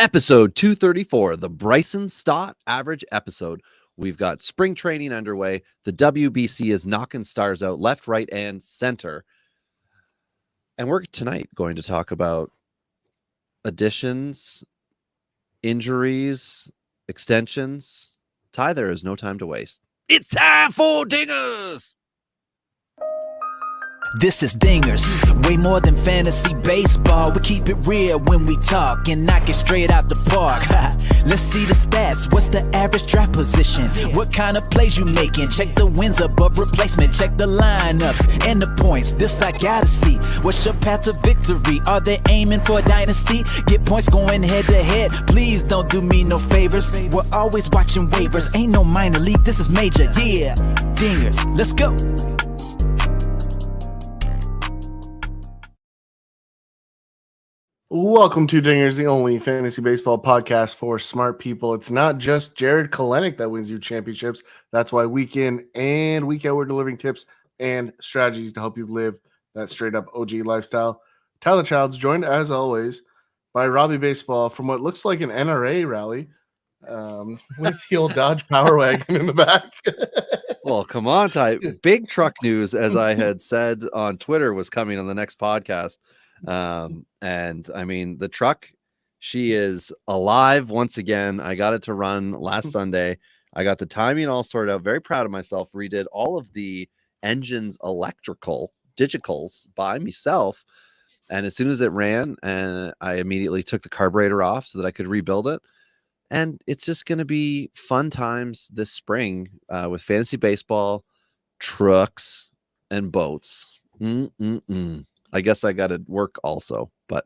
Episode 234, the Bryson Stott average episode. We've got spring training underway. The WBC is knocking stars out left, right, and center. And we're tonight going to talk about additions, injuries, extensions. Ty, there is no time to waste. It's time for Dingers! This is Dingers, way more than fantasy baseball. We keep it real when we talk and knock it straight out the park. Let's see the stats. What's the average draft position? What kind of plays you making? Check the wins above replacement. Check the lineups and the points. This I gotta see. What's your path to victory? Are they aiming for a dynasty? Get points going head to head. Please don't do me no favors. We're always watching waivers. Ain't no minor league. This is major. Yeah, Dingers. Let's go. Welcome to Dingers, the only fantasy baseball podcast for smart people. It's not just Jared Kalenic that wins you championships. That's why week in and week out we're delivering tips and strategies to help you live that straight up OG lifestyle. Tyler Childs joined as always by Robbie Baseball from what looks like an NRA rally with the old Dodge Power Wagon in the back. Well, come on, Ty. Big truck news, as I had said on Twitter, was coming on the next podcast. And I mean, the truck, she is alive once again. I got it to run last Sunday. I got the timing all sorted out. Very proud of myself. Redid all of the engine's electrical digitals by myself. And as soon as it ran, and I immediately took the carburetor off so that I could rebuild it. And it's just going to be fun times this spring with fantasy baseball, trucks, and boats. I guess I got to work also, but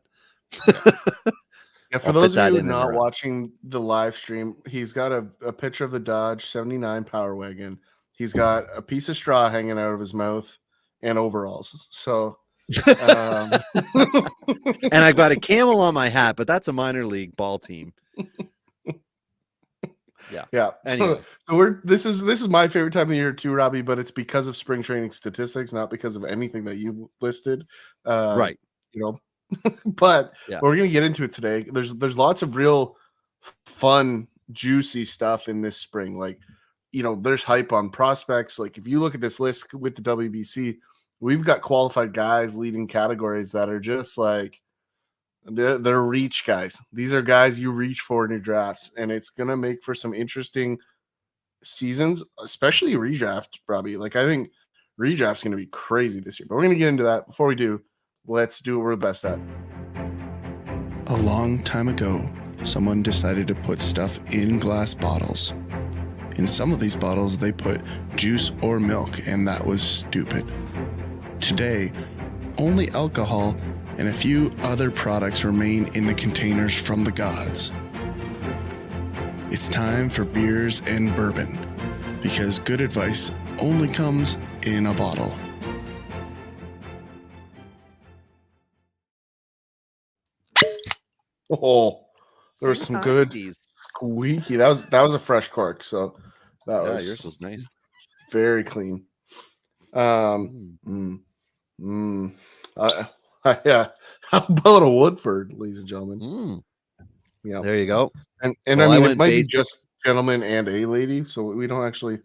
yeah, for those of you not watching the live stream, he's got a picture of the Dodge 79 Power Wagon. He's got a piece of straw hanging out of his mouth and overalls. So, and I've got a camel on my hat, but that's a minor league ball team. Yeah. Anyway, so this is my favorite time of the year too, Robbie. But it's because of spring training statistics, not because of anything that you listed. Right. You know, but yeah. we're gonna get into it today. There's lots of real fun, juicy stuff in this spring. Like, you know, there's hype on prospects. Like, if you look at this list with the WBC, we've got qualified guys leading categories that are just like. They're reach guys. These are guys you reach for in your drafts, and it's gonna make for some interesting seasons, especially redraft. Probably, like, I think redraft's gonna be crazy this year. But we're gonna get into that. Before we do, let's do what we're the best at. A long time ago, someone decided to put stuff in glass bottles. In some of these bottles, they put juice or milk, and that was stupid. Today, only alcohol and a few other products remain in the containers from the gods. It's time for beers and bourbon, because good advice only comes in a bottle. Oh, there was some good squeaky. That was a fresh cork, so that was yours was nice. Very clean. Yeah, how about a Woodford, ladies and gentlemen? Yeah, there you go. And I mean, it might be just gentlemen and a lady, so we don't actually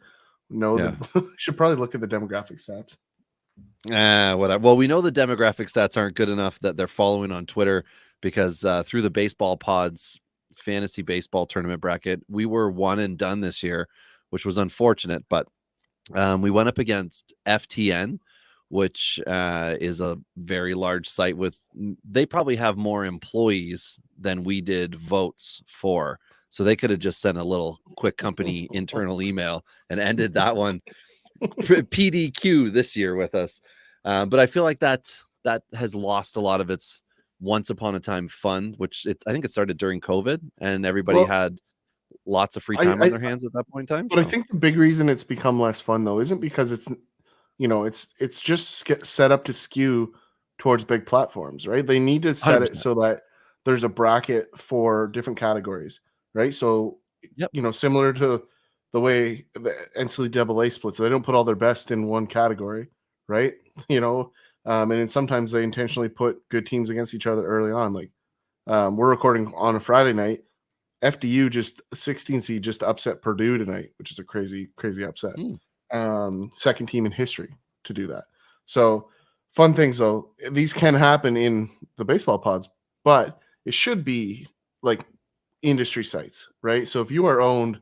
know that. We should probably look at the demographic stats. Whatever. Well, we know the demographic stats aren't good enough that they're following on Twitter, because through the Baseball Pods fantasy baseball tournament bracket, we were one and done this year, which was unfortunate. But we went up against FTN, which is a very large site they probably have more employees than we did votes for. So they could have just sent a little quick company internal email and ended that one PDQ this year with us. But I feel like that has lost a lot of its once upon a time fun, which I think it started during COVID and everybody had lots of free time on their hands at that point in time. But I think the big reason it's become less fun though isn't because it's just set up to skew towards big platforms, right? They need to set 100%. It so that there's a bracket for different categories, right? So, similar to the way the NCAA splits, they don't put all their best in one category, right? And then sometimes they intentionally put good teams against each other early on. Like We're recording on a Friday night. FDU just 16 seed just upset Purdue tonight, which is a crazy upset. Second team in history to do that. So fun things though. These can happen in the baseball pods, but it should be like industry sites, right? So if you are owned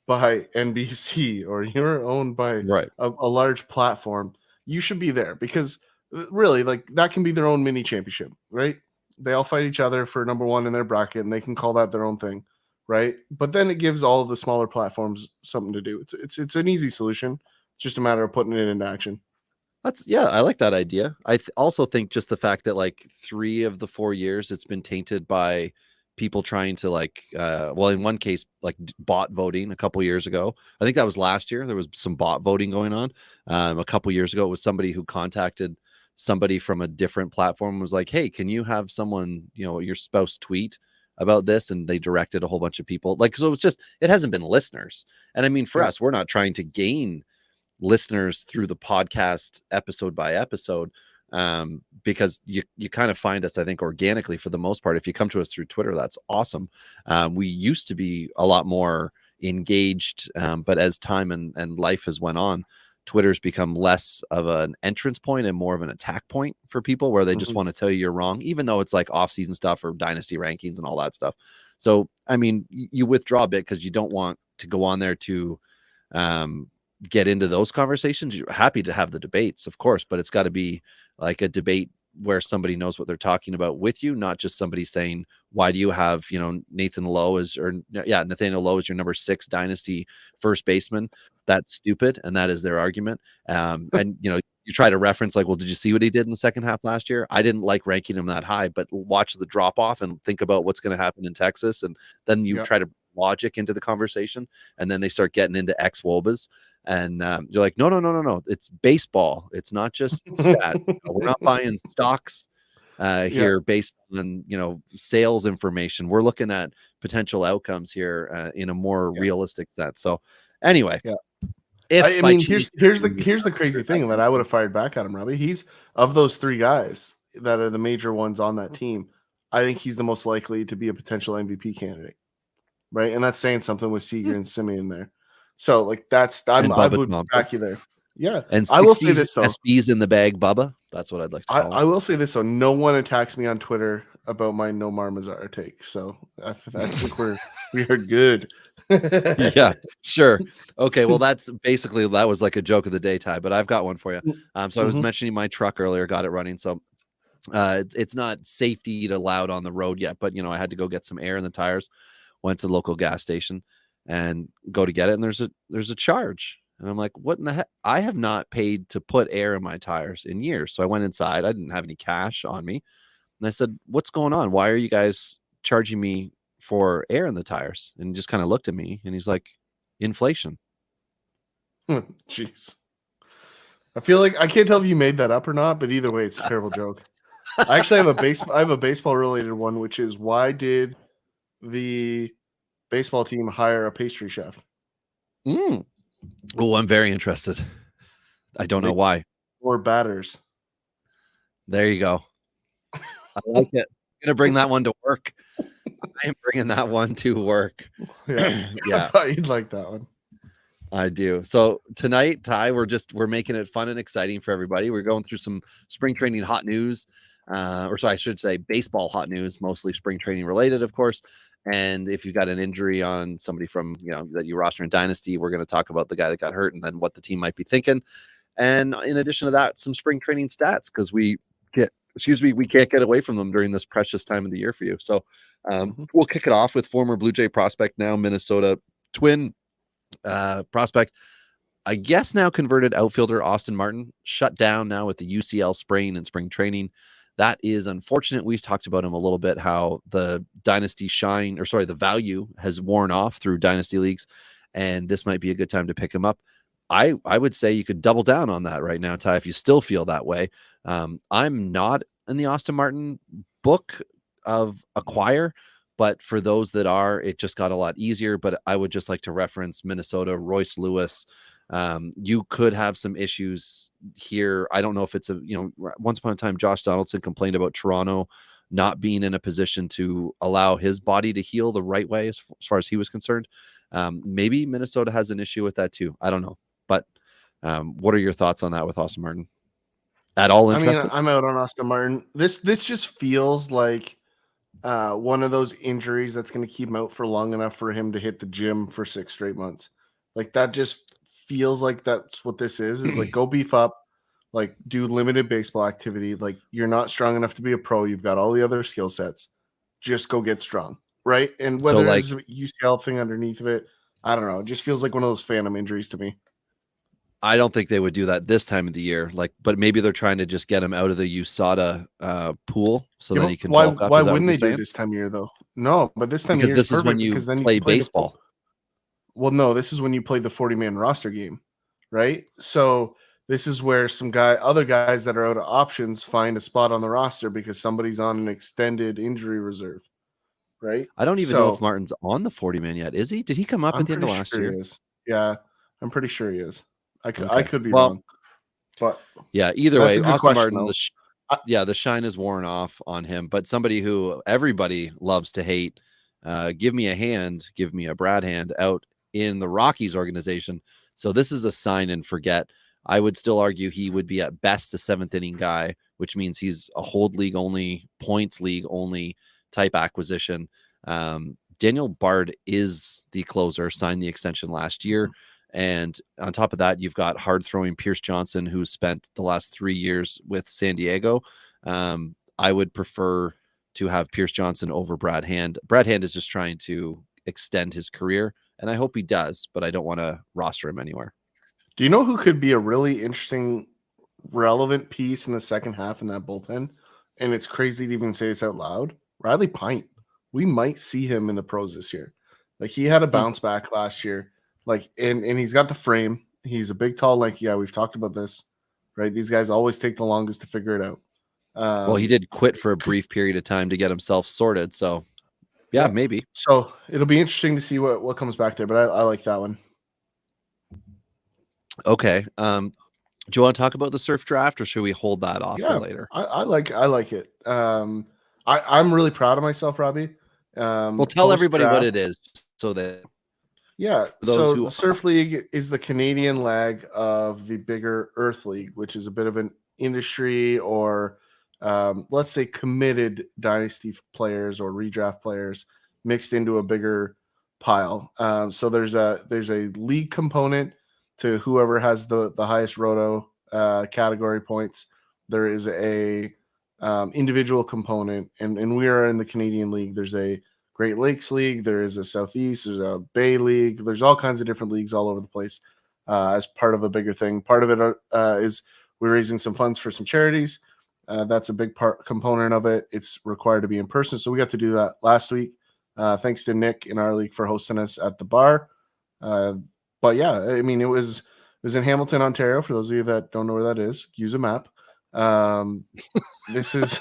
by NBC or you're owned by Right. a large platform, you should be there because really, like, that can be their own mini championship, right? They all fight each other for number one in their bracket, and they can call that their own thing, right? But then it gives all of the smaller platforms something to do. It's an easy solution. It's just a matter of putting it into action. I like that idea. I also think just the fact that like 3 of the 4 years it's been tainted by people trying to like well, in one case like bot voting a couple years ago. I think that was last year. There was some bot voting going on. A couple years ago it was somebody who contacted somebody from a different platform and was like, "Hey, can you have someone, your spouse tweet about this?" And they directed a whole bunch of people. Like, so it hasn't been listeners. And I mean, for us, we're not trying to gain listeners through the podcast episode by episode, because you kind of find us, I think, organically for the most part. If you come to us through Twitter, that's awesome. We used to be a lot more engaged, but as time and life has went on, Twitter's become less of an entrance point and more of an attack point for people, where they just want to tell you you're wrong, even though it's like off-season stuff or dynasty rankings and all that stuff. So I mean, you withdraw a bit because you don't want to go on there to get into those conversations. You're happy to have the debates, of course, but it's got to be like a debate where somebody knows what they're talking about with you, not just somebody saying, "Why do you have, Nathaniel Lowe is your number 6 dynasty first baseman?" That's stupid, and that is their argument. And you try to reference like, "Well, did you see what he did in the second half last year? I didn't like ranking him that high, but watch the drop off and think about what's going to happen in Texas." And then you try to logic into the conversation, and then they start getting into ex-wobas. And you're like, no, it's baseball. It's not just stat. We're not buying stocks here based on sales information. We're looking at potential outcomes here in a more realistic sense. So anyway, here's the crazy thing that I would have fired back at him, Robbie. He's, of those 3 guys that are the major ones on that team, I think he's the most likely to be a potential MVP candidate, right? And that's saying something with Seager and Simeon there. So like I would back you there. Yeah. And I will say this though. SB's in the bag, Bubba. That's what I'd like to call I will say this though. No one attacks me on Twitter about my Nomar Mazara take. So I think we are good. Yeah, sure. Okay. Well, that was like a joke of the day, Ty, but I've got one for you. So I was mentioning my truck earlier, got it running. So it's not safety allowed on the road yet, but I had to go get some air in the tires, went to the local gas station and go to get it, and there's a charge, and I'm like, what in the heck? I have not paid to put air in my tires in years. So I went inside. I didn't have any cash on me, and I said, what's going on? Why are you guys charging me for air in the tires? And he just kind of looked at me, and he's like, inflation. Jeez. I feel like I can't tell if you made that up or not, but either way, it's a terrible joke. I actually have a baseball related one, which is, why did the baseball team hire a pastry chef? Oh, I'm very interested. I don't know why. Or batters. There you go. I like it. I'm gonna bring that one to work. I am bringing that one to work. Yeah. I thought you'd like that one. I do. So tonight, Ty, we're making it fun and exciting for everybody. We're going through some spring training hot news, I should say baseball hot news, mostly spring training related, of course. And if you've got an injury on somebody from, that you roster in Dynasty, we're going to talk about the guy that got hurt and then what the team might be thinking. And in addition to that, some spring training stats, because we can't get away from them during this precious time of the year for you. So we'll kick it off with former Blue Jay prospect, now Minnesota Twin prospect, I guess now converted outfielder Austin Martin, shut down now with the UCL sprain in spring training. That is unfortunate. We've talked about him a little bit, how the dynasty the value has worn off through dynasty leagues, and this might be a good time to pick him up. I would say you could double down on that right now, Ty, if you still feel that way. I'm not in the Austin Martin book of acquire, but for those that are, it just got a lot easier. But I would just like to reference Minnesota, Royce Lewis. You could have some issues here. I don't know if it's once upon a time, Josh Donaldson complained about Toronto not being in a position to allow his body to heal the right way as far as he was concerned. Maybe Minnesota has an issue with that too. I don't know. But what are your thoughts on that with Austin Martin? At all interested? I'm out on Austin Martin. This just feels like one of those injuries that's going to keep him out for long enough for him to hit the gym for 6 straight months. Like that just feels like that's what this is like go beef up, like do limited baseball activity. Like you're not strong enough to be a pro. You've got all the other skill sets. Just go get strong. Right. And whether there's a UCL thing underneath of it, I don't know. It just feels like one of those phantom injuries to me. I don't think they would do that this time of the year. But maybe they're trying to just get him out of the USADA pool so that he can bulk up. Why wouldn't they do it this time of year though? No, but this time of year this is when you play baseball. Well, no, this is when you play the 40-man roster game, right? So this is where other guys that are out of options find a spot on the roster because somebody's on an extended injury reserve, right? I don't even know if Martin's on the 40-man yet. Is he? Did he come up at the end of last year? He is. Yeah, I'm pretty sure he is. I could be wrong, but yeah. Either way, Austin Martin, the shine is worn off on him. But somebody who everybody loves to hate, give me a hand, give me a Brad hand out in the Rockies organization. So this is a sign and forget. I would still argue he would be at best a 7th inning guy, which means he's a hold league only, points league only type acquisition. Daniel Bard is the closer, signed the extension last year. And on top of that, you've got hard throwing Pierce Johnson, who spent the last 3 years with San Diego. I would prefer to have Pierce Johnson over Brad Hand. Brad Hand is just trying to extend his career, and I hope he does, but I don't want to roster him anywhere. Do you know who could be a really interesting, relevant piece in the second half in that bullpen? And it's crazy to even say this out loud. Riley Pint. We might see him in the pros this year. Like he had a bounce back last year. Like, and he's got the frame. He's a big, tall, lanky guy. We've talked about this, right? These guys always take the longest to figure it out. Well, he did quit for a brief period of time to get himself sorted. So, yeah, maybe. So it'll be interesting to see what comes back there. But I like that one. Okay. Do you want to talk about the surf draft, or should we hold that off for later? I like it. I'm really proud of myself, Robbie. Well, tell everybody what it is so that. Yeah, so the Surf League is the Canadian leg of the bigger Earth League, which is a bit of an industry or let's say committed dynasty players or redraft players mixed into a bigger pile. So there's a league component to whoever has the highest roto category points. There is a individual component, and we are in the Canadian League. There's a Great Lakes League, there is a Southeast, there's a Bay League, there's all kinds of different leagues all over the place as part of a bigger thing. Part of it is we're raising some funds for some charities. That's a big component of it. It's required to be in person, so we got to do that last week. Thanks to Nick in our league for hosting us at the bar. But yeah, I mean, it was in Hamilton, Ontario. For those of you that don't know where that is, use a map. This is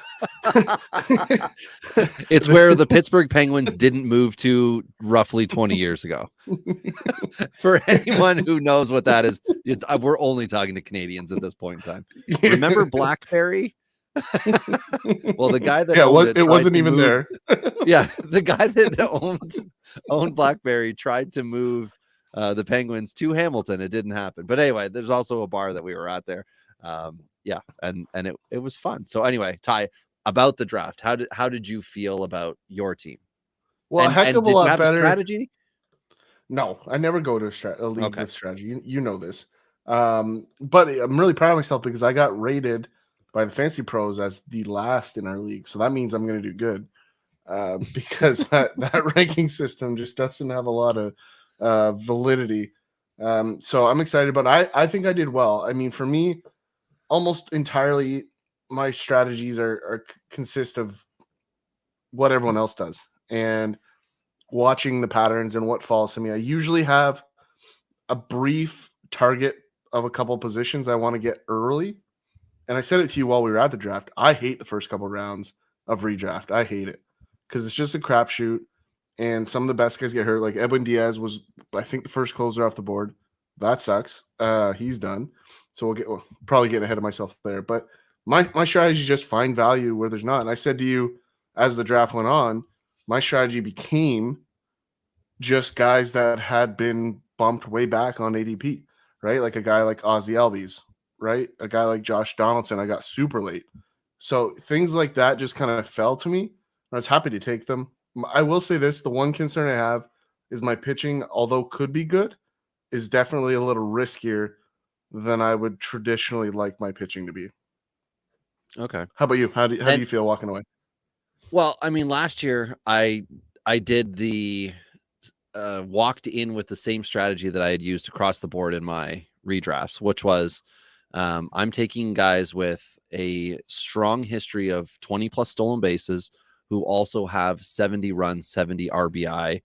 it's where the Pittsburgh Penguins didn't move to roughly 20 years ago. For anyone who knows what that is, we're only talking to Canadians at this point in time. Remember BlackBerry? Well, the guy that it wasn't even there. Yeah, the guy that owned BlackBerry tried to move the Penguins to Hamilton. It didn't happen. But anyway, there's also a bar that we were at there. Yeah, and it was fun. So anyway, Ty, about the draft, how did you feel about your team? Well, a heck of a lot better. Strategy? No, I never go to a league with strategy. You know this. But I'm really proud of myself because I got rated by the Fantasy Pros as the last in our league. So that means I'm going to do good because that ranking system just doesn't have a lot of validity. So I'm excited, but I think I did well. I mean, for me, almost entirely my strategies consist of what everyone else does and watching the patterns and what falls to me. I usually have a brief target of a couple positions I want to get early. And I said it to you while we were at the draft. I hate the first couple rounds of redraft. I hate it because it's just a crapshoot. And some of the best guys get hurt. Like Edwin Diaz was, I think, the first closer off the board. That sucks. He's done. So we'll probably getting ahead of myself there. But my strategy is just find value where there's not. And I said to you as the draft went on, my strategy became just guys that had been bumped way back on ADP, right? Like a guy like Ozzy Albies, right? A guy like Josh Donaldson, I got super late. So things like that just kind of fell to me. I was happy to take them. I will say this, the one concern I have is my pitching, although could be good, is definitely a little riskier than I would traditionally like my pitching to be. Okay. How about you? How do you feel walking away? Well, I mean, last year I did the walked in with the same strategy that I had used across the board in my redrafts, which was I'm taking guys with a strong history of 20 plus stolen bases who also have 70 runs, 70 RBI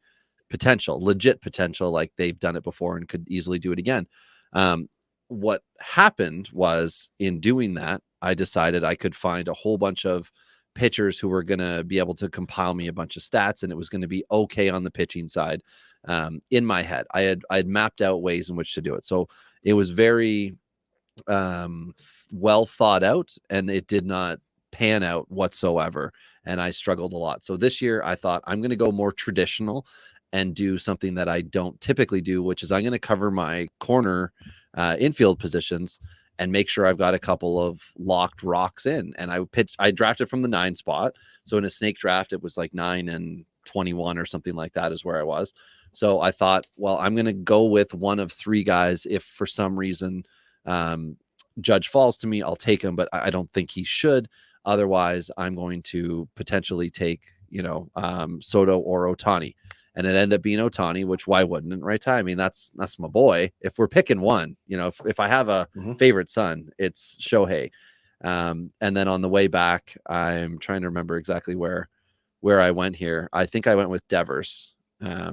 potential, legit potential, like they've done it before and could easily do it again. What happened was in doing that, I decided I could find a whole bunch of pitchers who were going to be able to compile me a bunch of stats, and it was going to be okay on the pitching side. In my head, I had mapped out ways in which to do it. So it was very well thought out, and it did not pan out whatsoever. And I struggled a lot. So this year I thought I'm going to go more traditional and do something that I don't typically do, which is I'm going to cover my corner infield positions and make sure I've got a couple of locked rocks in. And I drafted from the 9 spot. So in a snake draft, it was like 9 and 21 or something like that is where I was. So I thought, well, I'm going to go with one of 3 guys. If for some reason Judge falls to me, I'll take him, but I don't think he should. Otherwise, I'm going to potentially take, Soto or Ohtani. And it ended up being Ohtani, which why wouldn't it, right? I mean, that's my boy. If we're picking one, if I have a favorite son, it's Shohei. And then on the way back, I'm trying to remember exactly where I went here. I think I went with Devers. I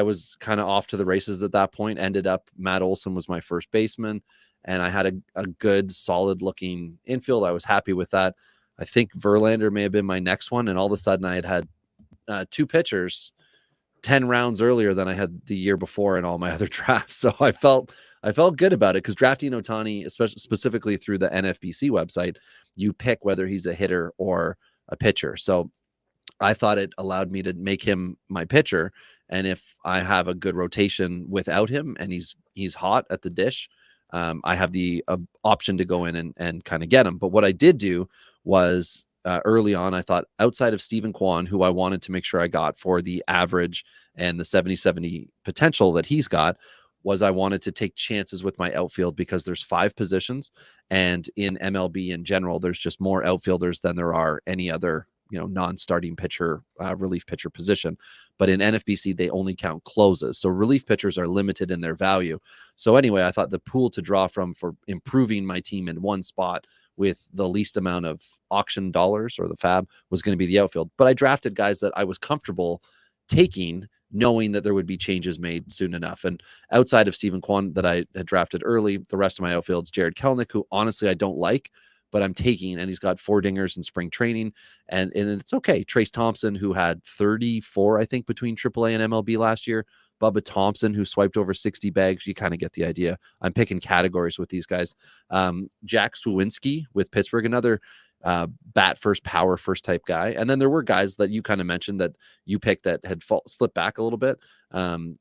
was kind of off to the races at that point. Ended up Matt Olson was my first baseman, and I had a good, solid looking infield. I was happy with that. I think Verlander may have been my next one, and all of a sudden I had 2 pitchers 10 rounds earlier than I had the year before in all my other drafts. So I felt good about it, because drafting Ohtani, especially specifically through the NFBC website, you pick whether he's a hitter or a pitcher. So I thought it allowed me to make him my pitcher. And if I have a good rotation without him and he's hot at the dish, I have the option to go in and kind of get him. But what I did do was early on, I thought outside of Stephen Kwan, who I wanted to make sure I got for the average and the 70-70 potential that he's got, was I wanted to take chances with my outfield, because there's 5 positions. And in MLB in general, there's just more outfielders than there are any other non-starting pitcher, relief pitcher position. But in NFBC, they only count closes. So relief pitchers are limited in their value. So anyway, I thought the pool to draw from for improving my team in one spot with the least amount of auction dollars, or the fab, was going to be the outfield. But I drafted guys that I was comfortable taking, knowing that there would be changes made soon enough. And outside of Stephen Kwan that I had drafted early, the rest of my outfield's Jared Kelenic, who honestly I don't like, but I'm taking, and he's got 4 dingers in spring training, and it's okay. Trace Thompson, who had 34, I think, between AAA and MLB last year. Bubba Thompson, who swiped over 60 bags. You kind of get the idea. I'm picking categories with these guys. Jack Swiwinski with Pittsburgh, another bat first, power first type guy. And then there were guys that you kind of mentioned that you picked that had slipped back a little bit.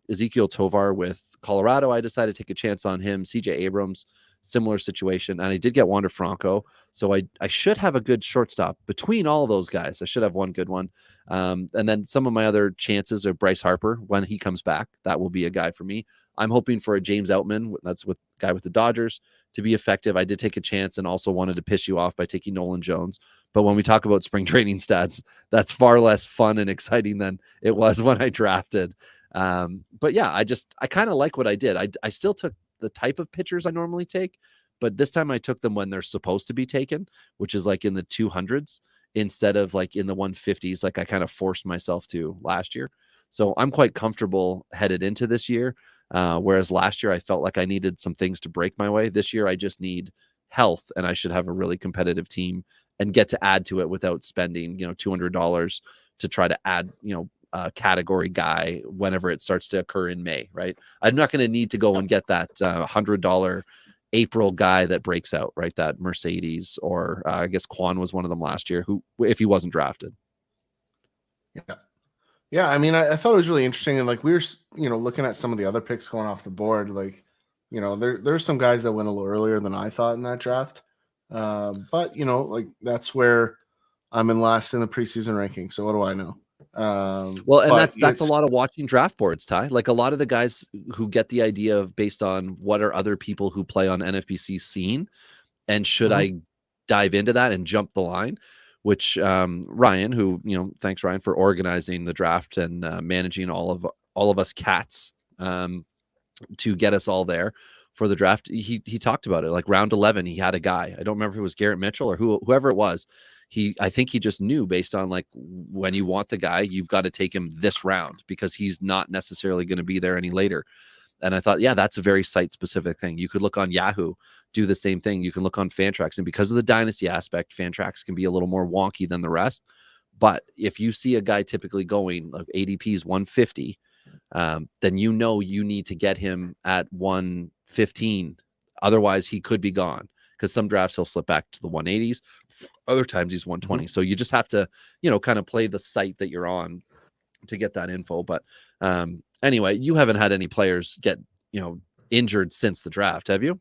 Ezekiel Tovar with Colorado, I decided to take a chance on him. CJ Abrams, similar situation. And I did get Wander Franco. So I should have a good shortstop between all those guys. I should have one good one. And then some of my other chances are Bryce Harper when he comes back. That will be a guy for me. I'm hoping for a James Outman. That's with guy with the Dodgers to be effective. I did take a chance and also wanted to piss you off by taking Nolan Jones. But when we talk about spring training stats, that's far less fun and exciting than it was when I drafted. But yeah, I kind of like what I did. I still took the type of pitchers I normally take, but this time I took them when they're supposed to be taken, which is like in the 200s instead of like in the 150s, like I kind of forced myself to last year. So I'm quite comfortable headed into this year. Whereas last year I felt like I needed some things to break my way. This year I just need health, and I should have a really competitive team and get to add to it without spending, $200 to try to add, category guy whenever it starts to occur in May, right? I'm not going to need to go and get that $100 April guy that breaks out, right? That Mercedes, or I guess Quan was one of them last year, who, if he wasn't drafted. Yeah. Yeah. I mean, I thought it was really interesting. And like we were, looking at some of the other picks going off the board, like, there's some guys that went a little earlier than I thought in that draft. But, like that's where I'm in last in the preseason ranking. So what do I know? Well, and but that's a lot of watching draft boards, Ty. Like a lot of the guys who get the idea of based on what are other people who play on NFBC seen, and should I dive into that and jump the line, which Ryan, who, thanks Ryan for organizing the draft and managing all of us cats to get us all there for the draft. He talked about it, like round 11, he had a guy. I don't remember if it was Garrett Mitchell or whoever it was. I think he just knew based on like when you want the guy, you've got to take him this round because he's not necessarily going to be there any later. And I thought, yeah, that's a very site specific thing. You could look on Yahoo, do the same thing. You can look on Fantrax, and because of the dynasty aspect, Fantrax can be a little more wonky than the rest. But if you see a guy typically going like ADP's 150, then you need to get him at 115. Otherwise, he could be gone, because some drafts he'll slip back to the 180s. Other times he's 120. So you just have to, kind of play the site that you're on to get that info. But anyway, you haven't had any players get, injured since the draft, have you?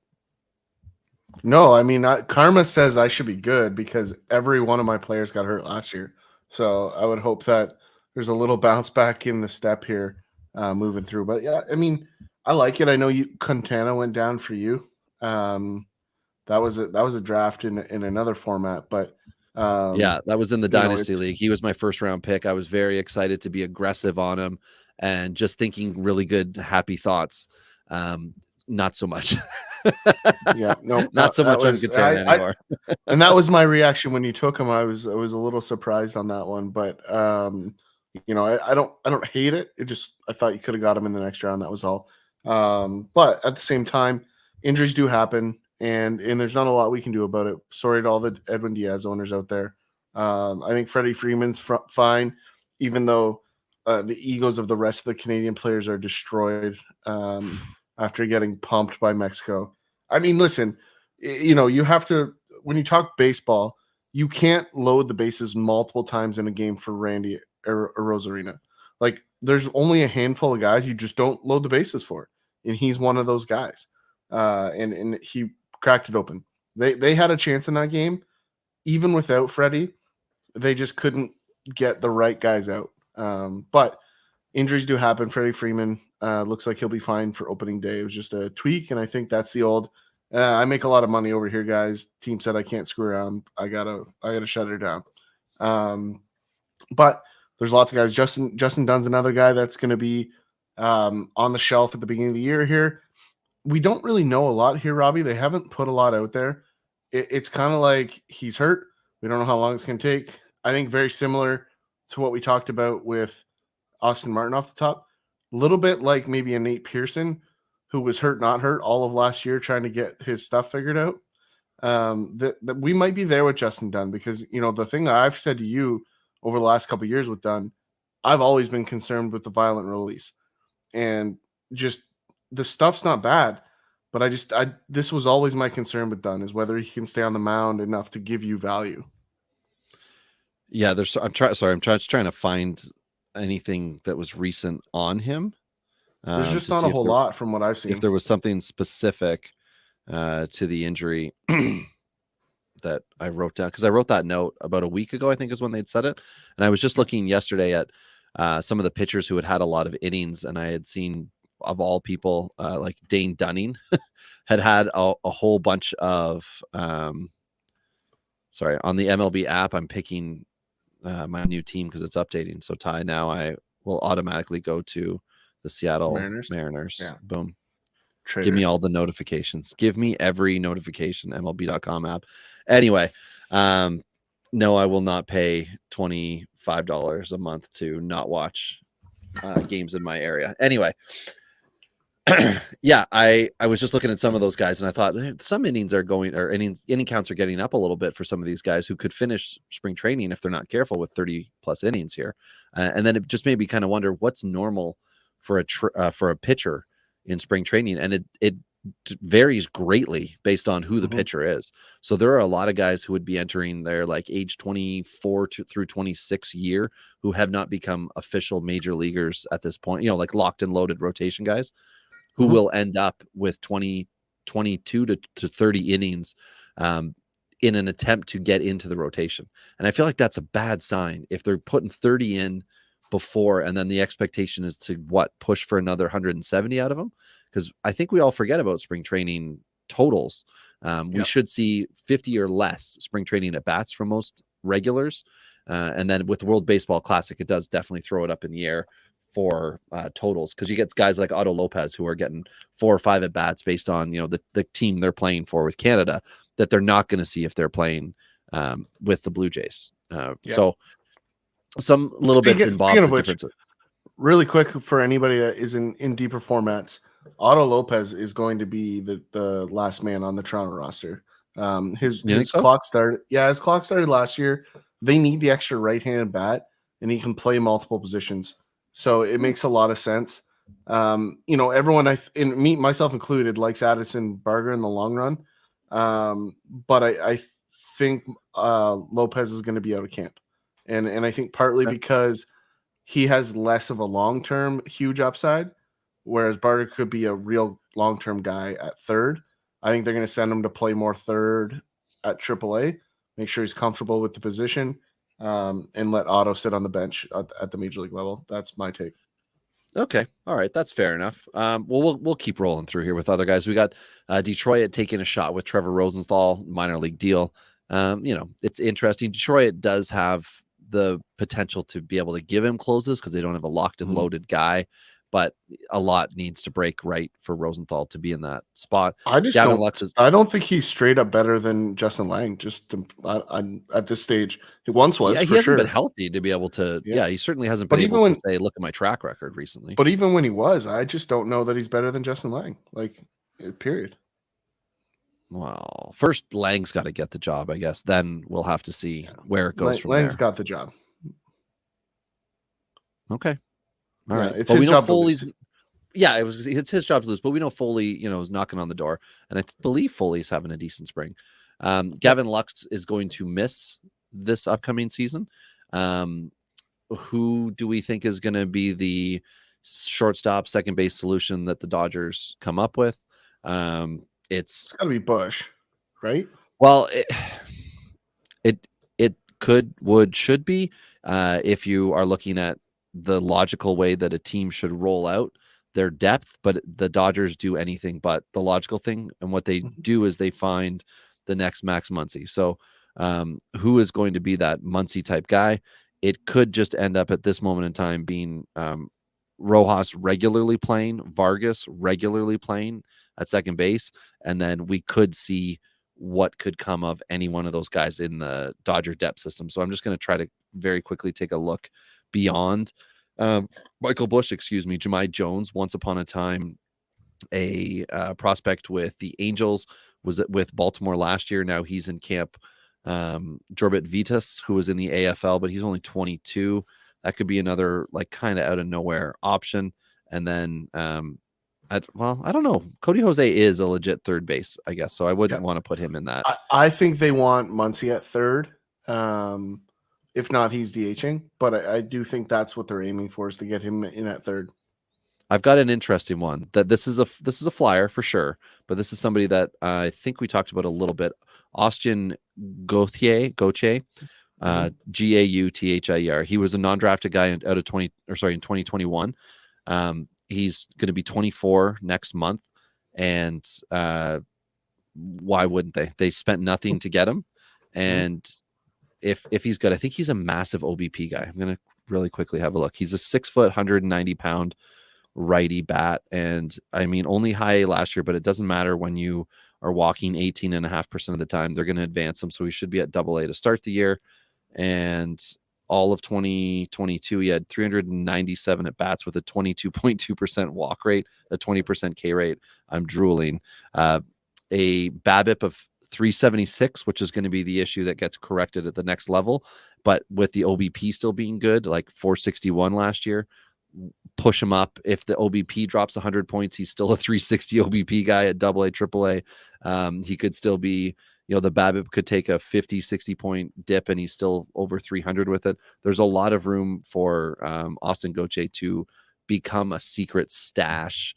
No, I mean, karma says I should be good because every one of my players got hurt last year. So I would hope that there's a little bounce back in the step here moving through. But yeah, I mean, I like it. I know Quintana went down for you. That was a draft in another format, but yeah, that was in the Dynasty League. He was my first round pick. I was very excited to be aggressive on him and just thinking really good, happy thoughts. Not so much. Yeah, no, not so much on Quintana anymore. And that was my reaction when you took him. I was a little surprised on that one, but I don't hate it. I thought you could have got him in the next round. That was all. But at the same time, injuries do happen, and there's not a lot we can do about it. Sorry to all the Edwin Diaz owners out there. I think Freddie Freeman's fine, even though the egos of the rest of the Canadian players are destroyed after getting pumped by Mexico. I mean, listen, you have to, when you talk baseball, you can't load the bases multiple times in a game for Randy or Rosarina. Like, there's only a handful of guys you just don't load the bases for, and he's one of those guys. And he cracked it open. They had a chance in that game, even without Freddie. They just couldn't get the right guys out. But injuries do happen. Freddie Freeman looks like he'll be fine for opening day. It was just a tweak, and I think that's the old. I make a lot of money over here, guys. Team said I can't screw around. I gotta shut her down. But there's lots of guys. Justin Dunn's another guy that's going to be on the shelf at the beginning of the year here. We don't really know a lot here, Robbie. They haven't put a lot out there. It's kind of like he's hurt. We don't know how long it's going to take. I think very similar to what we talked about with Austin Martin off the top. A little bit like maybe a Nate Pearson, who was hurt, not hurt all of last year trying to get his stuff figured out. That we might be there with Justin Dunn, because, the thing that I've said to you over the last couple of years with Dunn, I've always been concerned with the violent release, and just the stuff's not bad, but this was always my concern with Dunn, is whether he can stay on the mound enough to give you value. Yeah, I'm trying to find anything that was recent on him. There's just not a whole lot from what I've seen. If there was something specific to the injury that I wrote down, because I wrote that note about a week ago, I think is when they'd said it. And I was just looking yesterday at some of the pitchers who had a lot of innings, and I had seen, of all people, like Dane Dunning had a whole bunch of on the MLB app. I'm picking my new team because it's updating. So Ty, now I will automatically go to the Seattle Mariners. Yeah. Boom. Trader. Give me all the notifications. Give me every notification. MLB.com app. Anyway, no, I will not pay $25 a month to not watch games in my area. Anyway, yeah, I was just looking at some of those guys, and I thought some innings are going, or inning counts are getting up a little bit for some of these guys who could finish spring training if they're not careful with 30 plus innings here. And then it just made me kind of wonder what's normal for a pitcher in spring training. And it varies greatly based on who the Mhm. pitcher is. So there are a lot of guys who would be entering their like age 24 through 26 year who have not become official major leaguers at this point, like locked and loaded rotation guys who Mhm. will end up with 22 to 30 innings in an attempt to get into the rotation. And I feel like that's a bad sign if they're putting 30 in before, and then the expectation is to push for another 170 out of them. Because I think we all forget about spring training totals. We Yep. should see 50 or less spring training at bats for most regulars. And then with the World Baseball Classic, it does definitely throw it up in the air for totals, because you get guys like Otto Lopez who are getting 4 or 5 at bats based on the team they're playing for with Canada that they're not going to see if they're playing with the Blue Jays. Yep. So some little bits and Speaking bobs of of which, differences. really quick for anybody that is in deeper formats, Otto Lopez is going to be the last man on the Toronto roster. His You think so? clock started. Yeah, his clock started last year. They need the extra right-handed bat, and he can play multiple positions, so it makes a lot of sense. Everyone, myself included, likes Addison Barger in the long run, but I think Lopez is going to be out of camp, and I think partly because he has less of a long-term huge upside, whereas Barter could be a real long-term guy at third. I think they're going to send him to play more third at AAA, make sure he's comfortable with the position, and let Otto sit on the bench at the major league level. That's my take. Okay. All right. That's fair enough. Well, we'll keep rolling through here with other guys. We got Detroit taking a shot with Trevor Rosenthal, minor league deal. It's interesting. Detroit does have the potential to be able to give him closes because they don't have a locked and loaded guy, but a lot needs to break right for Rosenthal to be in that spot. I just Gavin don't. Lux is, I don't think he's straight up better than Justin Lang. At this stage, he once was. yeah, he For hasn't sure. been healthy to be able to. Yeah. Yeah, he certainly hasn't But been even able to when- say, look at my track record recently. But even when he was, I just don't know that he's better than Justin Lang. Period. Well, first Lang's got to get the job, I guess. Then we'll have to see where it goes from Lang's there. got the job. Okay. All Yeah, right. it's But his we know job to Foley's. lose. Yeah, it's his job to lose, but we know Foley, is knocking on the door, and I believe Foley's having a decent spring. Gavin Lux is going to miss this upcoming season. Who do we think is going to be the shortstop, second base solution that the Dodgers come up with? It's got to be Bush, right? Well, it should be if you are looking at the logical way that a team should roll out their depth, but the Dodgers do anything but the logical thing, and what they do is they find the next Max Muncy. So who is going to be that Muncy type guy? It could just end up at this moment in time being Rojas regularly playing, Vargas regularly playing at second base, and then we could see what could come of any one of those guys in the Dodger depth system. So I'm just going to try to very quickly take a look beyond Michael Busch, Jahmai Jones, once upon a time a prospect with the Angels, was with Baltimore last year. Now he's in camp. Jorbit Vitas, who was in the AFL, but he's only 22. That could be another kind of out of nowhere option. And then, I don't know. Cody Jose is a legit third base, I guess. So I wouldn't want to put him in that. I think they want Muncy at third. If not, he's DHing. But I do think that's what they're aiming for, is to get him in at third. I've got an interesting one that this is a flyer for sure, but this is somebody that I think we talked about a little bit. Austin Gauthier, Gauthier. He was a non-drafted guy in 2021. He's going to be 24 next month, and why wouldn't they? They spent nothing to get him, and if he's good, I think he's a massive OBP guy. I'm going to really quickly have a look. He's a 6 foot, 190 pound righty bat, and I mean only high A last year, but it doesn't matter when you are walking 18.5% of the time. They're going to advance him, so he should be at AA to start the year. And all of 2022, he had 397 at bats with a 22.2% walk rate, a 20% K rate. I'm drooling. A BABIP of 376, which is going to be the issue that gets corrected at the next level. But with the OBP still being good, like 461 last year, push him up. If the OBP drops 100 points, he's still a 360 OBP guy at AA, AAA. He could still be, the BABIP could take a 50, 60 point dip and he's still over 300 with it. There's a lot of room for Austin Gauthier to become a secret stash.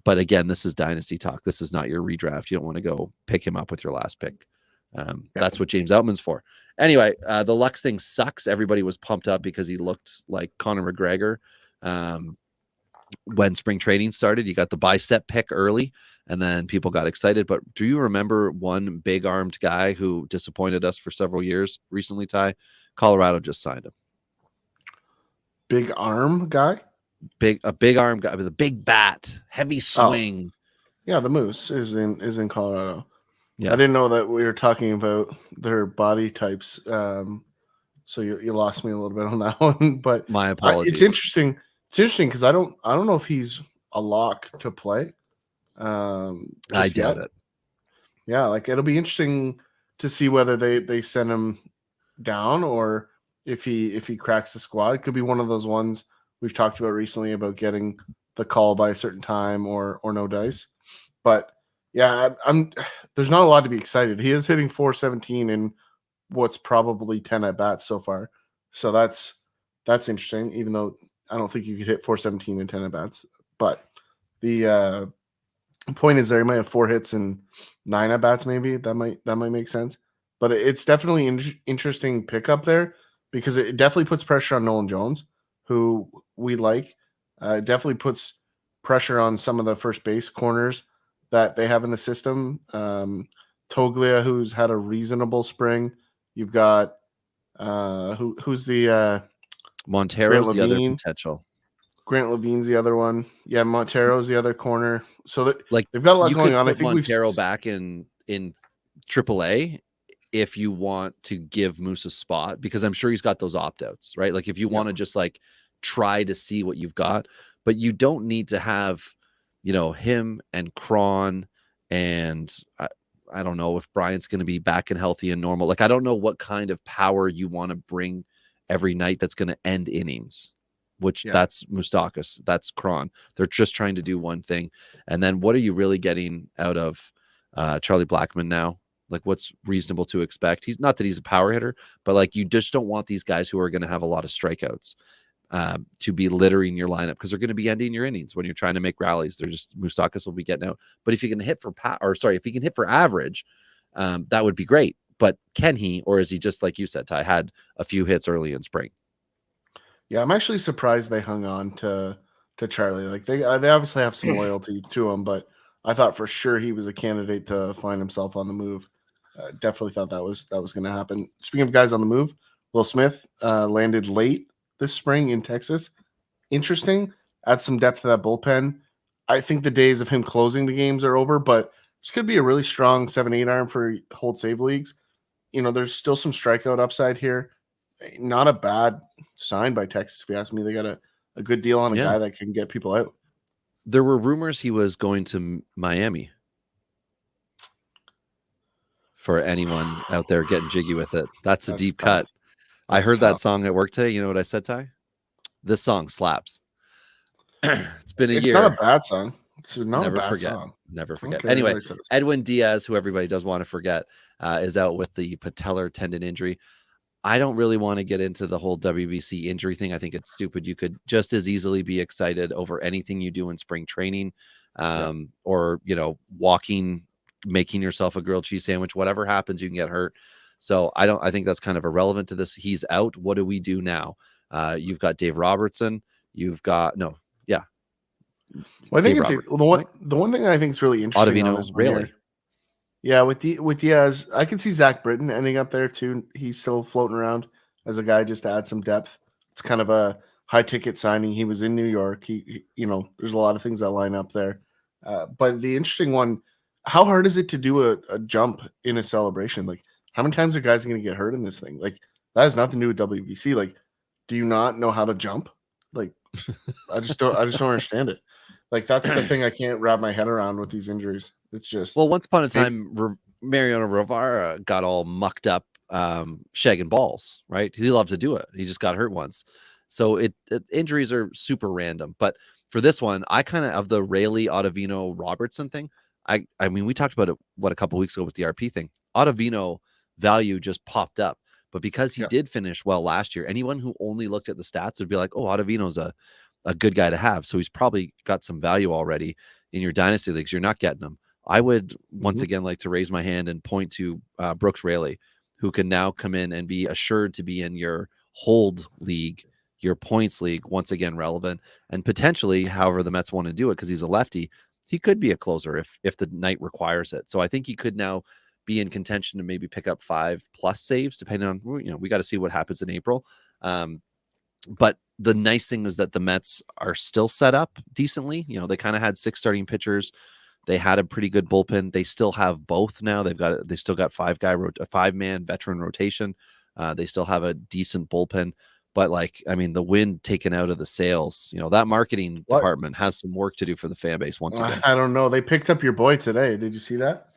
But again, this is dynasty talk. This is not your redraft. You don't want to go pick him up with your last pick. That's what James Outman's for. Anyway, the Lux thing sucks. Everybody was pumped up because he looked like Conor McGregor. When spring training started, you got the bicep pick early and then people got excited. But do you remember one big armed guy who disappointed us for several years recently, Ty? Colorado just signed him. Big arm guy? A big arm guy with a big bat, heavy swing. Yeah, the Moose is in Colorado. Yeah. I didn't know that we were talking about their body types. So you lost me a little bit on that one. But my apologies. It's interesting. It's interesting because I don't know if he's a lock to play. I doubt it. Yeah, like it'll be interesting to see whether they send him down or if he cracks the squad. It could be one of those ones we've talked about recently about getting the call by a certain time or no dice. But yeah, there's not a lot to be excited. He is hitting 417 in what's probably 10 at bats so far. So that's interesting, even though I don't think you could hit 417 in 10 at bats. But the point is there, he might have 4 hits and 9 at bats, maybe. That might make sense. But it's definitely an interesting pickup there because it definitely puts pressure on Nolan Jones, who we like. It definitely puts pressure on some of the first base corners that they have in the system. Toglia, who's had a reasonable spring. You've got who's the Montero's the other potential. Grant Levine's the other one. Yeah, Montero's the other corner. So that like they've got a lot going on. I think Montero back in AAA if you want to give Moose a spot, because I'm sure he's got those opt-outs, right? Like if you want to just like try to see what you've got, but you don't need to have, him and Cron and I don't know if Bryant's going to be back and healthy and normal. Like, I don't know what kind of power you want to bring every night that's going to end innings, which that's Moustakas, that's Cron. They're just trying to do one thing. And then what are you really getting out of Charlie Blackmon now? Like, what's reasonable to expect? He's not that he's a power hitter, but like, you just don't want these guys who are going to have a lot of strikeouts to be littering your lineup, because they're going to be ending your innings when you're trying to make rallies. They're just, Moustakas will be getting out. But if you can hit for if he can hit for average, that would be great. But can he, or is he just like you said, Ty, had a few hits early in spring? Yeah, I'm actually surprised they hung on to Charlie. Like they obviously have some loyalty to him, but I thought for sure he was a candidate to find himself on the move. Definitely thought that was going to happen. Speaking of guys on the move, Will Smith landed late this spring in Texas. Interesting. Add some depth to that bullpen. I think the days of him closing the games are over, but this could be a really strong 7-8 arm for hold save leagues. There's still some strikeout upside here. Not a bad sign by Texas, if you ask me. They got a good deal on a guy that can get people out. There were rumors he was going to Miami. For anyone out there getting jiggy with it, that's a deep cut. I heard that song at work today. You know what I said, Ty? This song slaps. It's been a year. It's not a bad song. It's not Never a bad forget. song. Never forget. Anyway, Edwin Diaz, who everybody does want to forget, is out with the patellar tendon injury. I don't really want to get into the whole WBC injury thing. I think it's stupid. You could just as easily be excited over anything you do in spring training, or walking, making yourself a grilled cheese sandwich. Whatever happens, you can get hurt. So I think that's kind of irrelevant to this. He's out. What do we do now? You've got Dave Robertson. You've got Well, I think it's the one thing I think is really interesting on this really. Yeah, with Diaz, I can see Zach Britton ending up there too. He's still floating around as a guy just to add some depth. It's kind of a high ticket signing. He was in New York. He there's a lot of things that line up there. But the interesting one, how hard is it to do a jump in a celebration? Like, how many times are guys going to get hurt in this thing? Like, that has nothing to do with WBC. Like, do you not know how to jump? Like, I just don't understand it. Like, that's the thing I can't wrap my head around with these injuries. It's just, well, once upon a time, Mariano Rivera got all mucked up, shagging balls, right? He loved to do it. He just got hurt once. So injuries are super random. But for this one, I kind of the Rayleigh, Ottavino, Robertson thing. I mean, we talked about it a couple weeks ago with the RP thing. Ottavino value just popped up, but because he did finish well last year, anyone who only looked at the stats would be like, "Oh, Ottavino's a good guy to have." So he's probably got some value already in your dynasty leagues. You're not getting him. I would once again like to raise my hand and point to Brooks Rayleigh, who can now come in and be assured to be in your hold league, your points league, once again relevant, and potentially, however the Mets want to do it, because he's a lefty, he could be a closer if the night requires it. So I think he could now be in contention to maybe pick up 5+ saves, depending on, we got to see what happens in April. But the nice thing is that the Mets are still set up decently. They kind of had 6 starting pitchers. They had a pretty good bullpen. They still have both now. They still got 5-man veteran rotation. They still have a decent bullpen. But the wind taken out of the sails, that marketing department has some work to do for the fan base once again. I don't know. They picked up your boy today. Did you see that?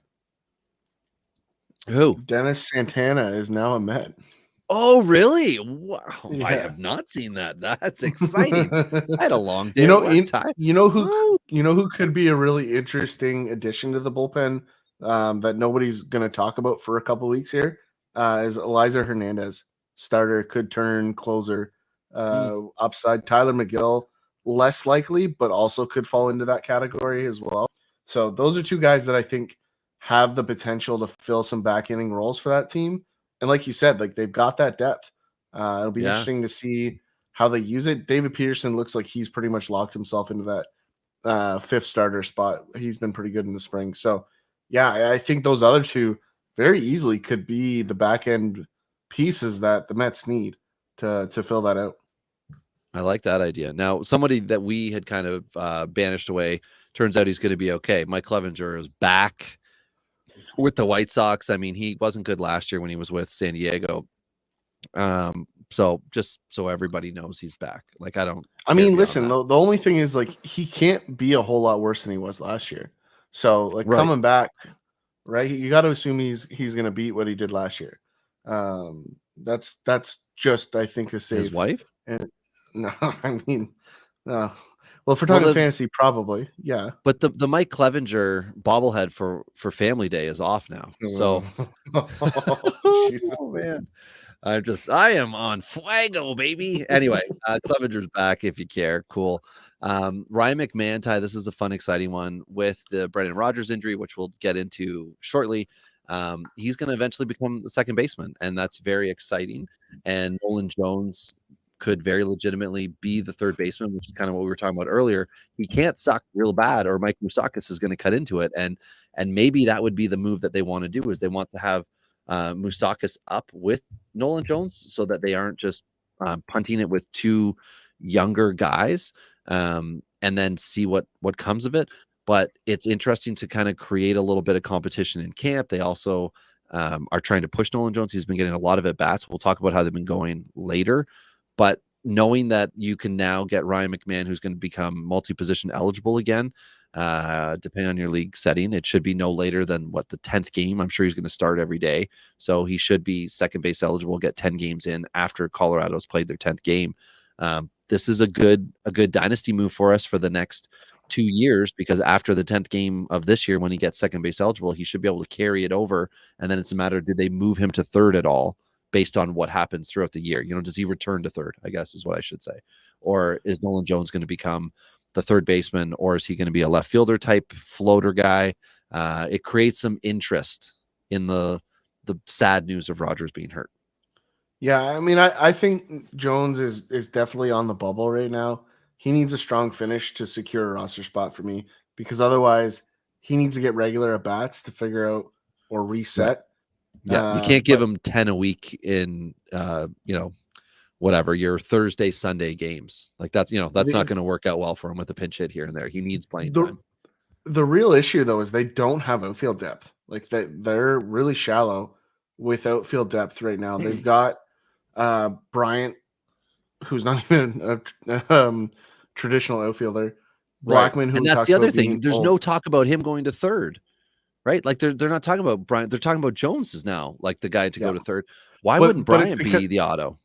Who? Dennis Santana is now a Met. Oh, really? Wow. Yeah. I have not seen that. That's exciting. I had a long day. You know who could be a really interesting addition to the bullpen that nobody's going to talk about for a couple weeks here is Eliza Hernandez. Starter, could turn closer. Upside. Tyler McGill, less likely, but also could fall into that category as well. So those are 2 guys that I think have the potential to fill some back inning roles for that team. And like you said, they've got that depth. It'll be interesting to see how they use it. David Peterson looks like he's pretty much locked himself into that 5th starter spot. He's been pretty good in the spring. So, yeah, I think those other 2 very easily could be the back end pieces that the Mets need to fill that out. I like that idea. Now, somebody that we had kind of banished away, turns out he's going to be okay. Mike Clevenger is back with the White Sox. I mean, he wasn't good last year when he was with San Diego. So just so everybody knows he's back. Listen, the only thing is he can't be a whole lot worse than he was last year. So coming back, right? You got to assume he's going to beat what he did last year. That's just, I think, a safe. His wife? No, I mean, no. Well, if we're talking fantasy, probably, yeah. But the Mike Clevenger bobblehead for Family Day is off now. So, oh, man, I am on fuego, baby. Anyway, Clevenger's back if you care. Cool. Ryan McMahon, Ty, this is a fun, exciting one with the Brendan Rodgers injury, which we'll get into shortly. He's going to eventually become the second baseman, and that's very exciting. And Nolan Jones could very legitimately be the third baseman, which is kind of what we were talking about earlier. He can't suck real bad, or Mike Moustakas is going to cut into it. And maybe that would be the move that they want to do, is they want to have Moustakas up with Nolan Jones so that they aren't just punting it with 2 younger guys, and then see what comes of it. But it's interesting to kind of create a little bit of competition in camp. They also are trying to push Nolan Jones. He's been getting a lot of at-bats. We'll talk about how they've been going later. But knowing that you can now get Ryan McMahon, who's going to become multi-position eligible again, depending on your league setting, it should be no later than the 10th game. I'm sure he's going to start every day. So he should be second base eligible, get 10 games in after Colorado's played their 10th game. This is a good dynasty move for us for the next 2 years, because after the 10th game of this year, when he gets second base eligible, he should be able to carry it over. And then it's a matter of, did they move him to third at all based on what happens throughout the year? Does he return to third, I guess is what I should say. Or is Nolan Jones going to become the third baseman, or is he going to be a left fielder type floater guy? It creates some interest in the sad news of Rodgers being hurt. Yeah, I mean, I think Jones is definitely on the bubble right now. He needs a strong finish to secure a roster spot for me, because otherwise he needs to get regular at bats to figure out or reset. Yeah, you can't give him 10 a week in whatever your Thursday, Sunday games. That's not going to work out well for him with a pinch hit here and there. He needs playing time. The real issue though is they don't have outfield depth. They're really shallow with outfield depth right now. They've got Bryant, who's not even a traditional outfielder. Blackman, who, and that's the other thing. There's no talk about him going to third, right? They're not talking about Bryant. They're talking about Jones is now the guy to go to third. Why wouldn't Bryant be the auto?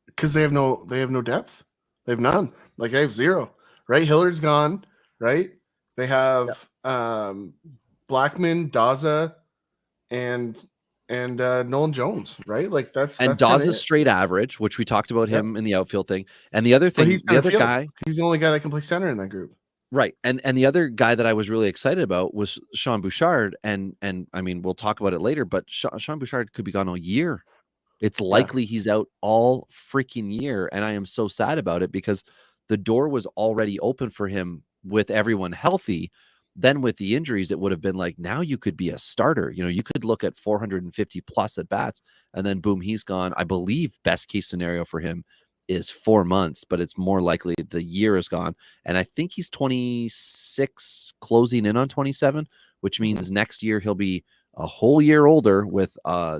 Because they have no depth. They have none. Like they have zero. Right, Hillard's gone. Right, they have Blackman, Daza, and Nolan Jones. Right, like that's And kind of Dawes it. straight average, which we talked about Yep. him in the outfield thing. And the other But thing, he's the other field. guy, He's the only guy that can play center in that group. right? And the other guy that I was really excited about was Sean Bouchard. And I mean, we'll talk about it later, but Sean Bouchard could be gone all year. It's likely he's out all freaking year, and I am so sad about it because the door was already open for him with everyone healthy. Then with the injuries, it would have been like, now you could be a starter. You know, you could look at 450 plus at bats, and then boom, he's gone. I believe best case scenario for him is 4 months, but it's more likely the year is gone. And I think he's 26, closing in on 27, which means next year he'll be a whole year older with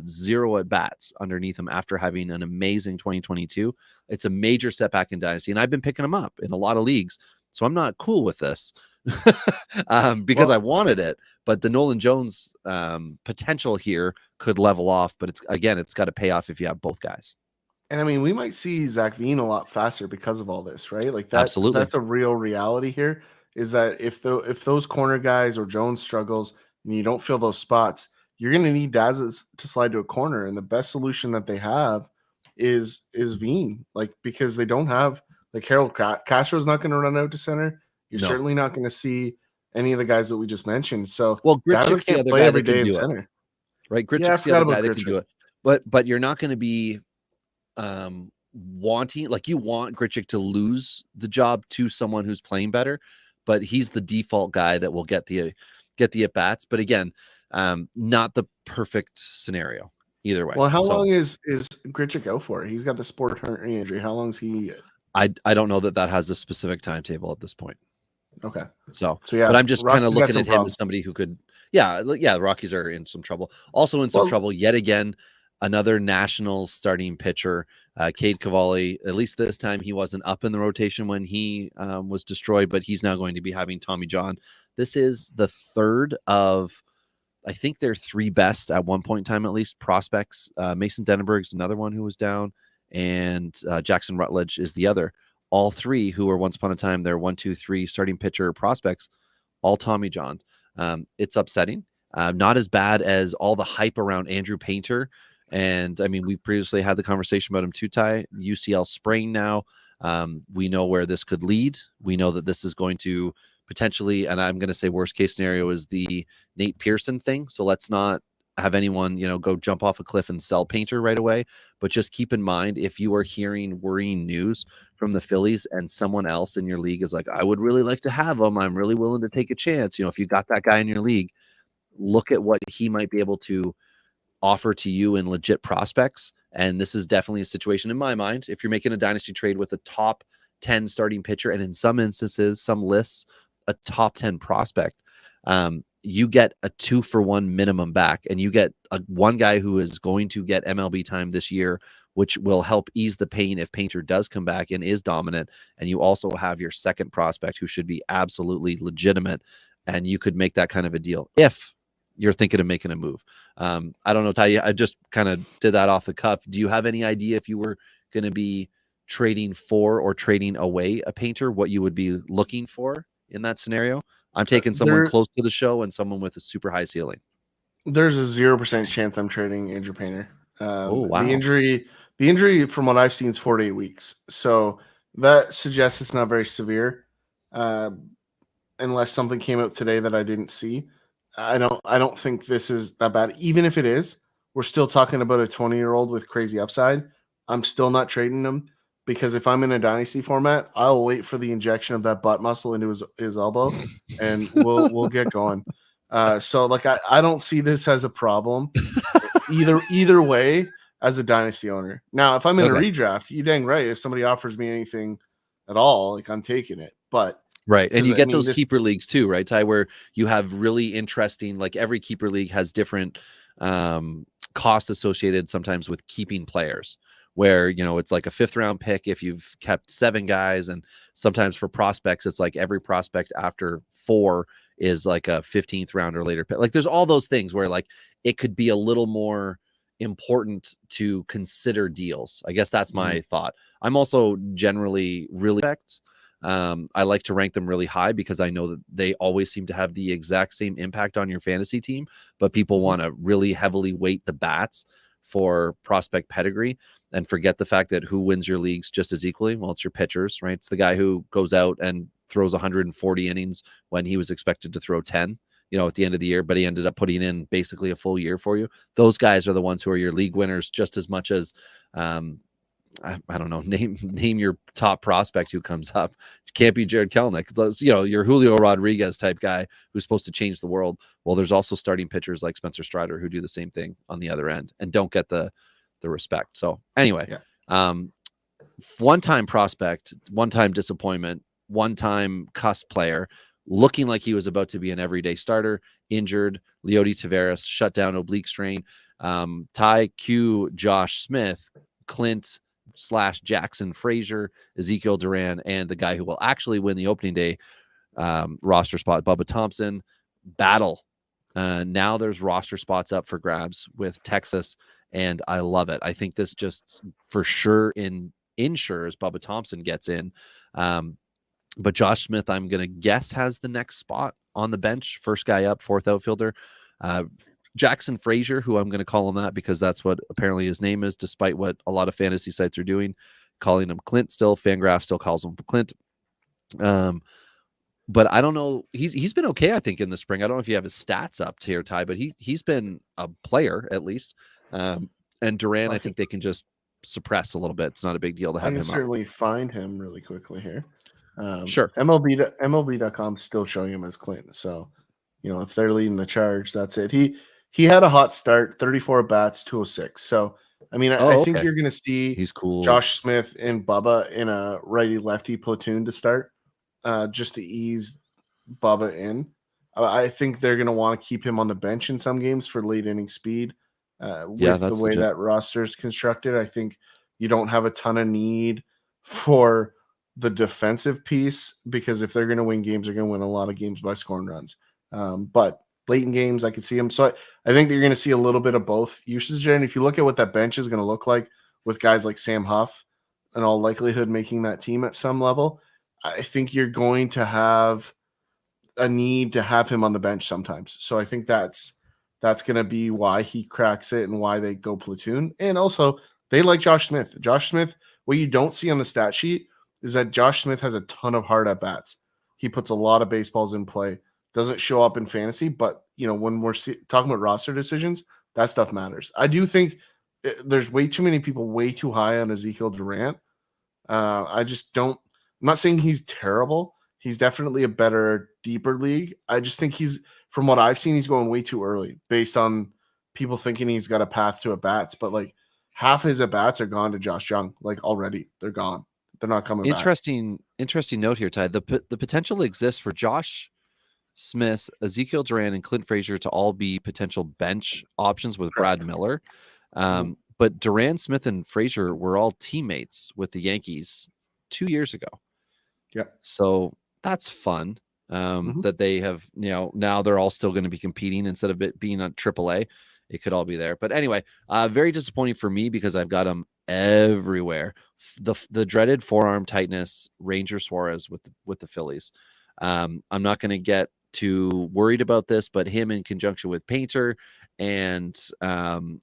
0 at bats underneath him after having an amazing 2022. It's a major setback in Dynasty, and I've been picking him up in a lot of leagues. So I'm not cool with this because I wanted it. But the Nolan Jones potential here could level off. But it's got to pay off if you have both guys. And I mean, we might see Zach Veen a lot faster because of all this, right? Like that. Absolutely. That's a real reality here. Is that if those corner guys or Jones struggles and you don't fill those spots, you're going to need Daz to slide to a corner, and the best solution that they have is Veen, like because they don't have like Harold Castro's not going to run out to center. You're certainly not going to see any of the guys that we just mentioned. So Grichuk's the other guy that can do it, right? Grichuk's the other guy that can do it, but you're not going to be wanting, like, you want Grichuk to lose the job to someone who's playing better, but he's the default guy that will get the at bats. But again, not the perfect scenario either way. Well, how long is Grichuk out for? He's got the sport hernia injury. How long is he? I don't know that has a specific timetable at this point. Okay. So yeah, but I'm just kind of looking at him problems. as somebody who could, the Rockies are in some trouble. Also in some trouble yet again. Another Nationals starting pitcher, Cade Cavalli. At least this time he wasn't up in the rotation when he was destroyed, but he's now going to be having Tommy John. This is the third of, I think they're 3 best at one point in time, at least, prospects. Mason Denenberg's another one who was down, and Jackson Rutledge is the other. All 3 who were once upon a time their 1, 2, 3 starting pitcher prospects, all Tommy John. It's upsetting. Not as bad as all the hype around Andrew Painter. And I mean, we previously had the conversation about him too, Ty. UCL sprain now. We know where this could lead. We know that this is going to potentially, and I'm going to say worst case scenario is the Nate Pearson thing. So let's not have anyone, go jump off a cliff and sell Painter right away. But just keep in mind, if you are hearing worrying news from the Phillies and someone else in your league is like, I would really like to have him, I'm really willing to take a chance. If you got that guy in your league, look at what he might be able to offer to you in legit prospects. And this is definitely a situation in my mind. If you're making a dynasty trade with a top 10 starting pitcher, and in some instances, some lists, a top 10 prospect, you get a 2-for-1 minimum back, and you get one guy who is going to get MLB time this year, which will help ease the pain if Painter does come back and is dominant. And you also have your second prospect who should be absolutely legitimate, and you could make that kind of a deal if you're thinking of making a move. I don't know, Ty, I just kind of did that off the cuff. Do you have any idea if you were going to be trading for or trading away a Painter, what you would be looking for in that scenario? I'm taking someone close to the show and someone with a super high ceiling. There's a 0% chance I'm trading Andrew Painter. Wow. The injury from what I've seen is 4 to 8 weeks. So that suggests it's not very severe. Unless something came out today that I didn't see. I don't think this is that bad. Even if it is, we're still talking about a 20-year-old with crazy upside. I'm still not trading him, because if I'm in a dynasty format, I'll wait for the injection of that butt muscle into his elbow, and we'll get going. So like I don't see this as a problem either way as a dynasty owner. Now, if I'm in a redraft, you dang right. If somebody offers me anything at all, like, I'm taking it. But right. And you get those keeper leagues too, right, Ty, where you have really interesting, like every keeper league has different costs associated sometimes with keeping players, where, it's like a 5th round pick if you've kept 7 guys. And sometimes for prospects, it's like every prospect after 4 is like a 15th round or later pick. Like there's all those things where like it could be a little more important to consider deals. I guess that's my thought. I'm also generally really I like to rank them really high because I know that they always seem to have the exact same impact on your fantasy team, but people want to really heavily weight the bats for prospect pedigree and forget the fact that who wins your leagues just as equally. Well, it's your pitchers, right? It's the guy who goes out and throws 140 innings when he was expected to throw 10, at the end of the year, but he ended up putting in basically a full year for you. Those guys are the ones who are your league winners just as much as, I don't know, name your top prospect who comes up. It can't be Jared Kelenic. Your Julio Rodriguez type guy who's supposed to change the world. Well, there's also starting pitchers like Spencer Strider who do the same thing on the other end and don't get the respect. So anyway, one-time prospect, one-time disappointment, one-time cusp player, looking like he was about to be an everyday starter, injured. Leody Taveras shut down oblique strain. Ty Q, Josh Smith, Clint / Jackson Frazier, Ezekiel Duran, and the guy who will actually win the opening day roster spot, Bubba Thompson. Battle. Now there's roster spots up for grabs with Texas, and I love it. I think this just for sure ensures Bubba Thompson gets in. But Josh Smith, I'm going to guess, has the next spot on the bench. First guy up, fourth outfielder. Jackson Frazier, who I'm going to call him that because that's what apparently his name is, despite what a lot of fantasy sites are doing, calling him Clint still. Fangraph still calls him Clint. But I don't know. He's been okay, I think, in the spring. I don't know if you have his stats up here, Ty, but he's been a player at least. And Duran, I think they can just suppress a little bit. It's not a big deal to have him. I can certainly find him really quickly here. Sure. MLB.com still showing him as Clinton. So, if they're leading the charge, that's it. He had a hot start, 34 bats, 206. So, I mean, I think you're going to see he's cool. Josh Smith and Bubba in a righty-lefty platoon to start, just to ease Bubba in. I think they're going to want to keep him on the bench in some games for late inning speed. With the way that roster is constructed, I think you don't have a ton of need for the defensive piece because if they're going to win games, they're going to win a lot of games by scoring runs. But late in games, I could see him. So I think that you're going to see a little bit of both usage. And if you look at what that bench is going to look like with guys like Sam Huff, in all likelihood making that team at some level, I think you're going to have a need to have him on the bench sometimes. So I think that's going to be why he cracks it and why they go platoon. And also, they like Josh Smith. Josh Smith, what you don't see on the stat sheet is that Josh Smith has a ton of hard at bats. He puts a lot of baseballs in play. Doesn't show up in fantasy, but when we're talking about roster decisions, that stuff matters. I do think there's way too many people way too high on Ezekiel Durant. I just don't. I'm not saying he's terrible. He's definitely a better, deeper league. I just think from what I've seen, he's going way too early based on people thinking he's got a path to at bats. But like half his at bats are gone to Josh Young. Like already, they're gone. They're not coming back. Interesting note here, Ty. The potential exists for Josh Smith, Ezekiel Duran, and Clint Frazier to all be potential bench options with Brad Miller. But Duran, Smith, and Frazier were all teammates with the Yankees 2 years ago. Yeah. So that's fun that they have, now they're all still going to be competing instead of it being on AAA. It could all be there. But anyway, very disappointing for me because I've got them everywhere. The dreaded forearm tightness, Ranger Suarez with the Phillies. I'm not going to get too worried about this, but him in conjunction with Painter and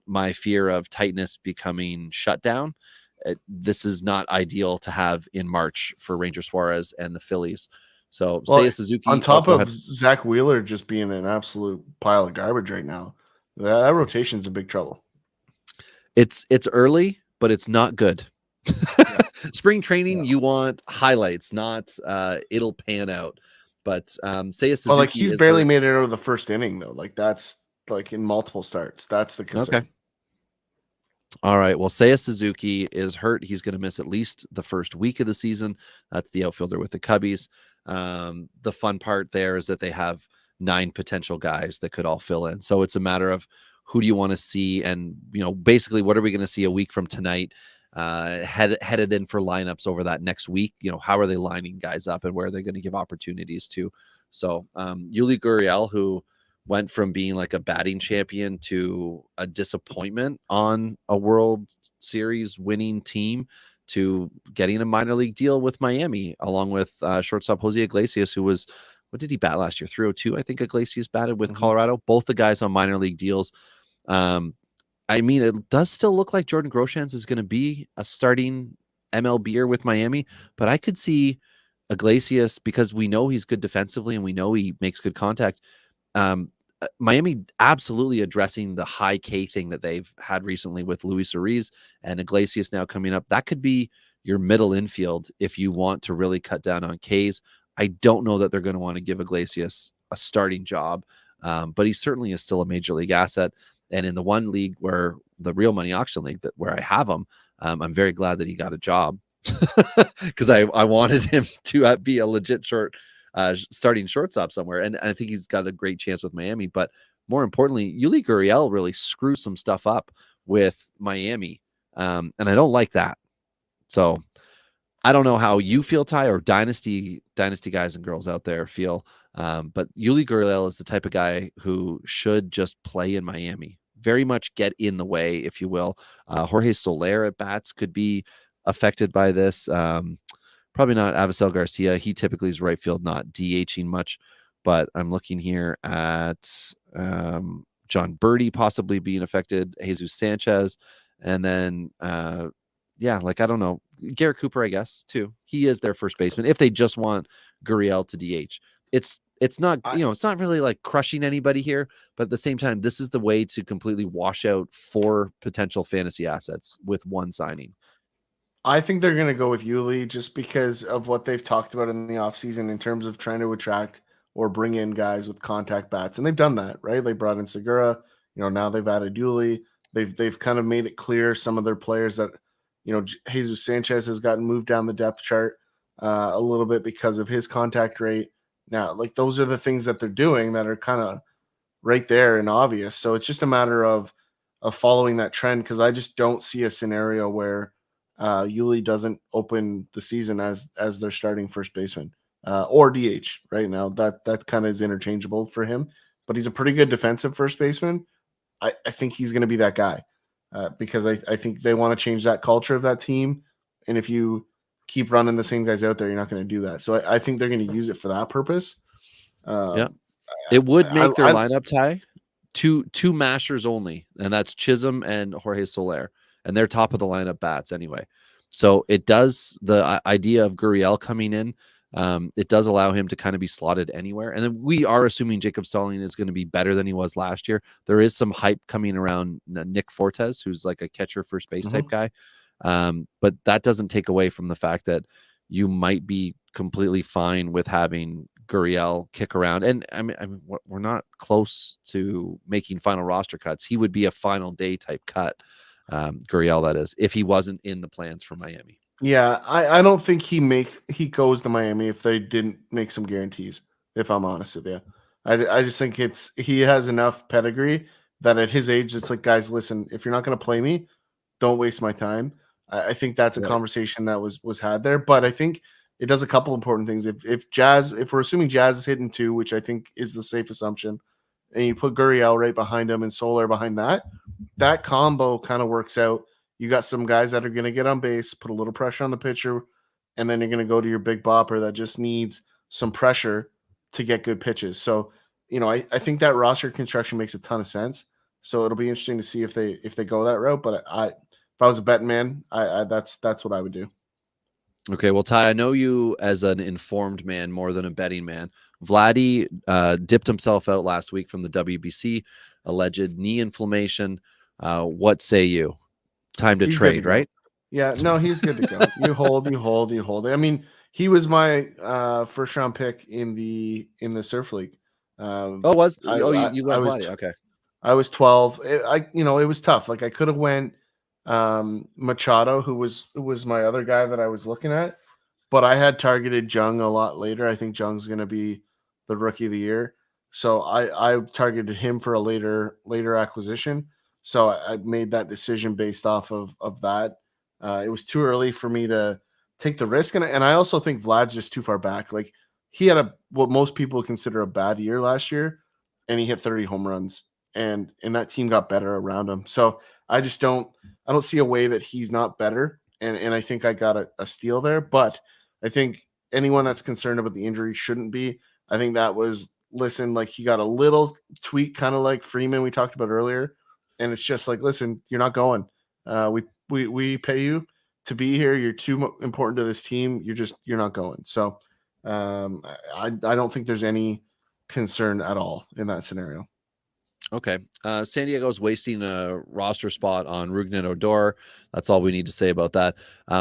my fear of tightness becoming shut down, this is not ideal to have in March for Ranger Suarez and the Phillies. So Seiya Suzuki on top of Zach Wheeler just being an absolute pile of garbage right now, that rotation's in big trouble. It's early, but it's not good. Spring training, you want highlights, not it'll pan out. But Seiya Suzuki, he's barely made it out of the first inning though. Like that's like in multiple starts. That's the concern. Okay. All right. Well, Seiya Suzuki is hurt. He's going to miss at least the first week of the season. That's the outfielder with the Cubbies. The fun part there is that they have 9 potential guys that could all fill in. So it's a matter of who do you want to see? And, basically what are we going to see a week from tonight? Headed in for lineups over that next week. How are they lining guys up and where are they going to give opportunities to? So Yuli Gurriel, who went from being like a batting champion to a disappointment on a World Series winning team to getting a minor league deal with Miami, along with shortstop Jose Iglesias, who was, what did he bat last year? 302, I think Iglesias batted with Colorado. Both the guys on minor league deals. I mean, it does still look like Jordan Groshans is going to be a starting MLBer with Miami, but I could see Iglesias, because we know he's good defensively and we know he makes good contact. Miami absolutely addressing the high K thing that they've had recently with Luis Ariz and Iglesias now coming up. That could be your middle infield if you want to really cut down on Ks. I don't know that they're going to want to give Iglesias a starting job, but he certainly is still a major league asset. And in the one league where the real money auction league where I have him, I'm very glad that he got a job because I wanted him to be a legit starting shortstop somewhere. And I think he's got a great chance with Miami. But more importantly, Yuli Gurriel really screws some stuff up with Miami. And I don't like that. So I don't know how you feel, Ty, or dynasty guys and girls out there feel. But Yuli Gurriel is the type of guy who should just play in Miami. Very much get in the way, if you will. Jorge Soler at bats could be affected by this. Probably not Avisel Garcia. He typically is right field, not DHing much. But I'm looking here at John Birdie possibly being affected, Jesus Sanchez, and then I don't know, Garrett Cooper, I guess, too. He is their first baseman if they just want Gurriel to DH. It's not, it's not really like crushing anybody here, but at the same time, this is the way to completely wash out 4 potential fantasy assets with one signing. I think they're going to go with Yuli just because of what they've talked about in the offseason in terms of trying to attract or bring in guys with contact bats. And they've done that, right? They brought in Segura, now they've added Yuli. They've kind of made it clear some of their players that, Jesus Sanchez has gotten moved down the depth chart a little bit because of his contact rate. Now, like, those are the things that they're doing that are kind of right there and obvious. So it's just a matter of following that trend, because I just don't see a scenario where Yuli doesn't open the season as their starting first baseman or DH right now. That kind of is interchangeable for him, but he's a pretty good defensive first baseman. I think he's going to be that guy because I think they want to change that culture of that team. And if you keep running the same guys out there, you're not going to do that. So I think they're going to use it for that purpose. It would make their lineup, Ty, two mashers only, and that's Chisholm and Jorge Soler, and they're top of the lineup bats anyway. So it does, the idea of Gurriel coming in, it does allow him to kind of be slotted anywhere. And then we are assuming Jacob Stalling is going to be better than he was last year. There is some hype coming around Nick Fortes, who's like a catcher first base type guy. But that doesn't take away from the fact that you might be completely fine with having Gurriel kick around. And I mean, we're not close to making final roster cuts. He would be a final day type cut. Gurriel, that is, if he wasn't in the plans for Miami. Yeah, I don't think he goes to Miami if they didn't make some guarantees, if I'm honest with you. I just think he has enough pedigree that at his age, it's like, guys, listen, if you're not going to play me, don't waste my time. I think that's a conversation that was had there, but I think it does a couple important things. If we're assuming Jazz is hitting 2, which I think is the safe assumption, and you put Gurriel right behind him and Soler behind that combo kind of works out. You got some guys that are going to get on base, put a little pressure on the pitcher, and then you're going to go to your big bopper that just needs some pressure to get good pitches. So, I think that roster construction makes a ton of sense. So it'll be interesting to see if they go that route. But if I was a betting man, that's what I would do. Okay, well, Ty, I know you as an informed man more than a betting man. Vladdy dipped himself out last week from the WBC, alleged knee inflammation. What say you? Time to trade, right? Yeah, no, he's good to go. You hold. I mean, he was my first round pick in the surf league. You love Vladdy? Okay. I was 12. It was tough. Like, I could have went Machado, who was my other guy that I was looking at, but I had targeted Jung a lot later. I think Jung's going to be the rookie of the year, so I targeted him for a later acquisition. So I made that decision based off of that. It was too early for me to take the risk, and I also think Vlad's just too far back. Like, he had what most people consider a bad year last year, and he hit 30 home runs, and that team got better around him. So I don't see a way that he's not better. And I think I got a steal there, but I think anyone that's concerned about the injury shouldn't be. I think that was, listen, like he got a little tweak, kind of like Freeman we talked about earlier, and it's just like, listen, you're not going. We pay you to be here. You're too important to this team. You're not going. So I don't think there's any concern at all in that scenario. Okay. San Diego's wasting a roster spot on Rougned Odor. That's all we need to say about that.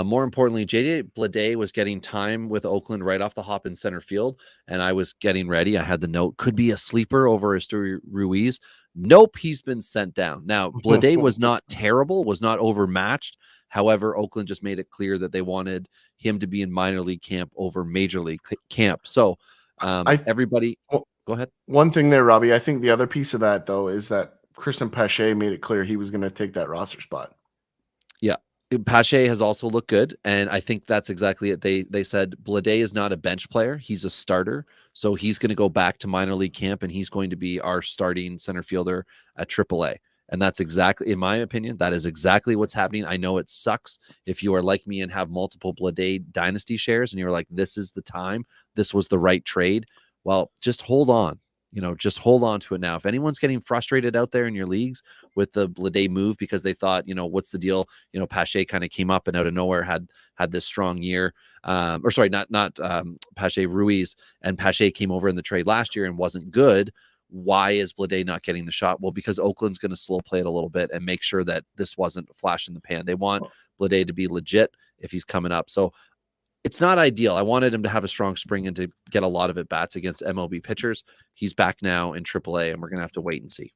More importantly, JJ Bleday was getting time with Oakland right off the hop in center field, and I was getting ready. I had the note, could be a sleeper over Esteury Ruiz. Nope, he's been sent down. Now, Bleday was not terrible, was not overmatched. However, Oakland just made it clear that they wanted him to be in minor league camp over major league camp. So everybody... Go ahead. One thing there, Robbie. I think the other piece of that, though, is that Christian Pache made it clear he was going to take that roster spot. Yeah. Pache has also looked good, and I think that's exactly it. They said Bleday is not a bench player. He's a starter. So he's going to go back to minor league camp, and he's going to be our starting center fielder at AAA. And that's exactly, in my opinion, that is exactly what's happening. I know it sucks if you are like me and have multiple Bleday dynasty shares, and you're like, this is the time. This was the right trade. Well, just hold on, just hold on to it now. If anyone's getting frustrated out there in your leagues with the Bleday move because they thought, what's the deal? Pache kind of came up and out of nowhere had this strong year. Or sorry, not Pache, Ruiz, and Pache came over in the trade last year and wasn't good. Why is Bleday not getting the shot? Well, because Oakland's going to slow play it a little bit and make sure that this wasn't a flash in the pan. They want Bleday to be legit if he's coming up. So it's not ideal. I wanted him to have a strong spring and to get a lot of at-bats against MLB pitchers. He's back now in AAA, and we're going to have to wait and see.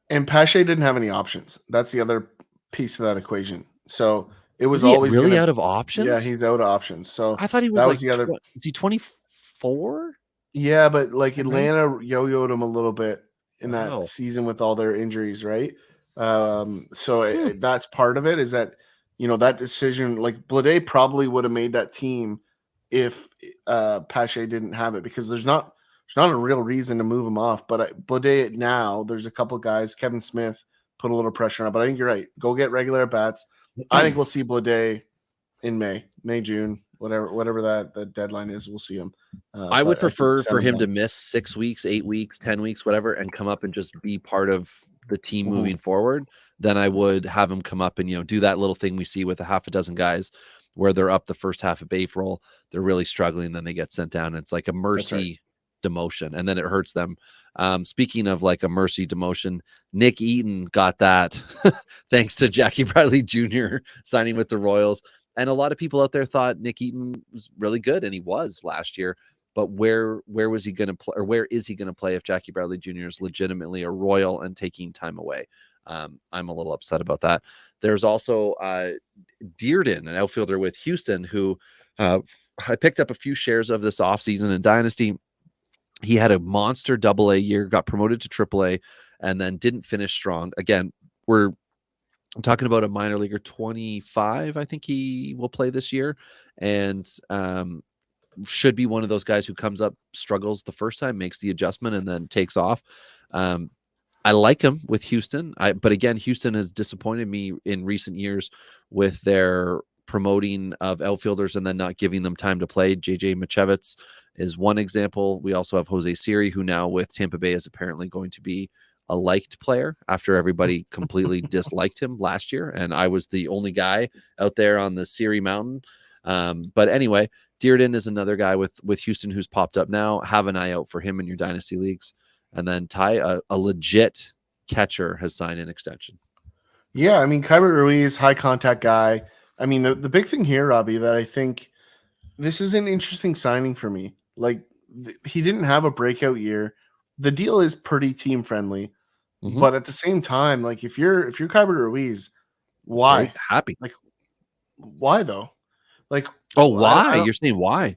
And Pache didn't have any options. That's the other piece of that equation. So it was always really out of options. Yeah, he's out of options. So I thought he was the other. Is he 24? Yeah, but like Atlanta yo-yoed him a little bit in that season with all their injuries, right? That's part of it, is that that decision, like Bleday probably would have made that team if Pache didn't have it, because there's not a real reason to move him off. But Bleday now, there's a couple guys, Kevin Smith put a little pressure on it, but I think you're right. Go get regular bats. I think we'll see Bleday in May, June, whatever that deadline is. We'll see him. I would prefer for him to miss 6 weeks, 8 weeks, 10 weeks, whatever, and come up and just be part of the team moving forward, then I would have him come up and, do that little thing we see with a half a dozen guys where they're up the first half of April, they're really struggling, then they get sent down. It's like a mercy demotion, and then it hurts them. Speaking of like a mercy demotion, Nick Eaton got that thanks to Jackie Bradley Jr. signing with the Royals. And a lot of people out there thought Nick Eaton was really good, and he was last year. But where was he going to play, or where is he going to play if Jackie Bradley Jr. is legitimately a Royal and taking time away? I'm a little upset about that. There's also Dearden, an outfielder with Houston, who I picked up a few shares of this offseason in Dynasty. He had a monster AA year, got promoted to AAA, and then didn't finish strong. Again, I'm talking about a minor leaguer, 25, I think he will play this year. And should be one of those guys who comes up, struggles the first time, makes the adjustment, and then takes off. I like him with Houston. But again, Houston has disappointed me in recent years with their promoting of outfielders and then not giving them time to play. JJ Machevitz is one example. We also have Jose Siri, who now with Tampa Bay is apparently going to be a liked player after everybody completely disliked him last year. And I was the only guy out there on the Siri mountain. But anyway, Dearden is another guy with Houston who's popped up now. Have an eye out for him in your dynasty leagues. And then Ty, a legit catcher, has signed an extension. Yeah, I mean, Kyber Ruiz, high contact guy. I mean, the big thing here, Robbie, that I think this is an interesting signing for me. Like, he didn't have a breakout year. The deal is pretty team friendly, but at the same time, like if you're Kyber Ruiz, why? Very happy. Like, why though? Like, why? You're saying why?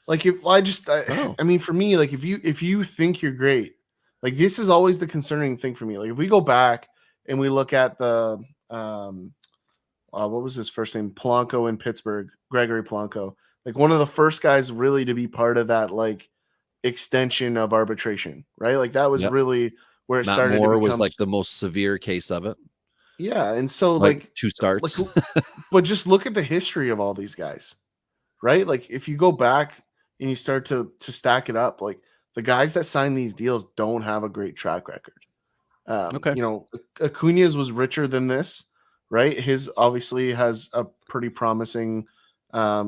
Like, I mean, for me, like if you think you're great, like this is always the concerning thing for me. Like if we go back and we look at the what was his first name? Polanco in Pittsburgh, Gregory Polanco, like one of the first guys really to be part of that like extension of arbitration, right? Like that was really where it Matt started Moore to was become like the most severe case of it. yeah, and so Like like 2 starts. but just look at the history of all these guys, right? Like if you go back and you start to stack it up, like the guys that sign these deals don't have a great track record. Okay. You know, Acuna's was richer than this, right? His obviously has a pretty promising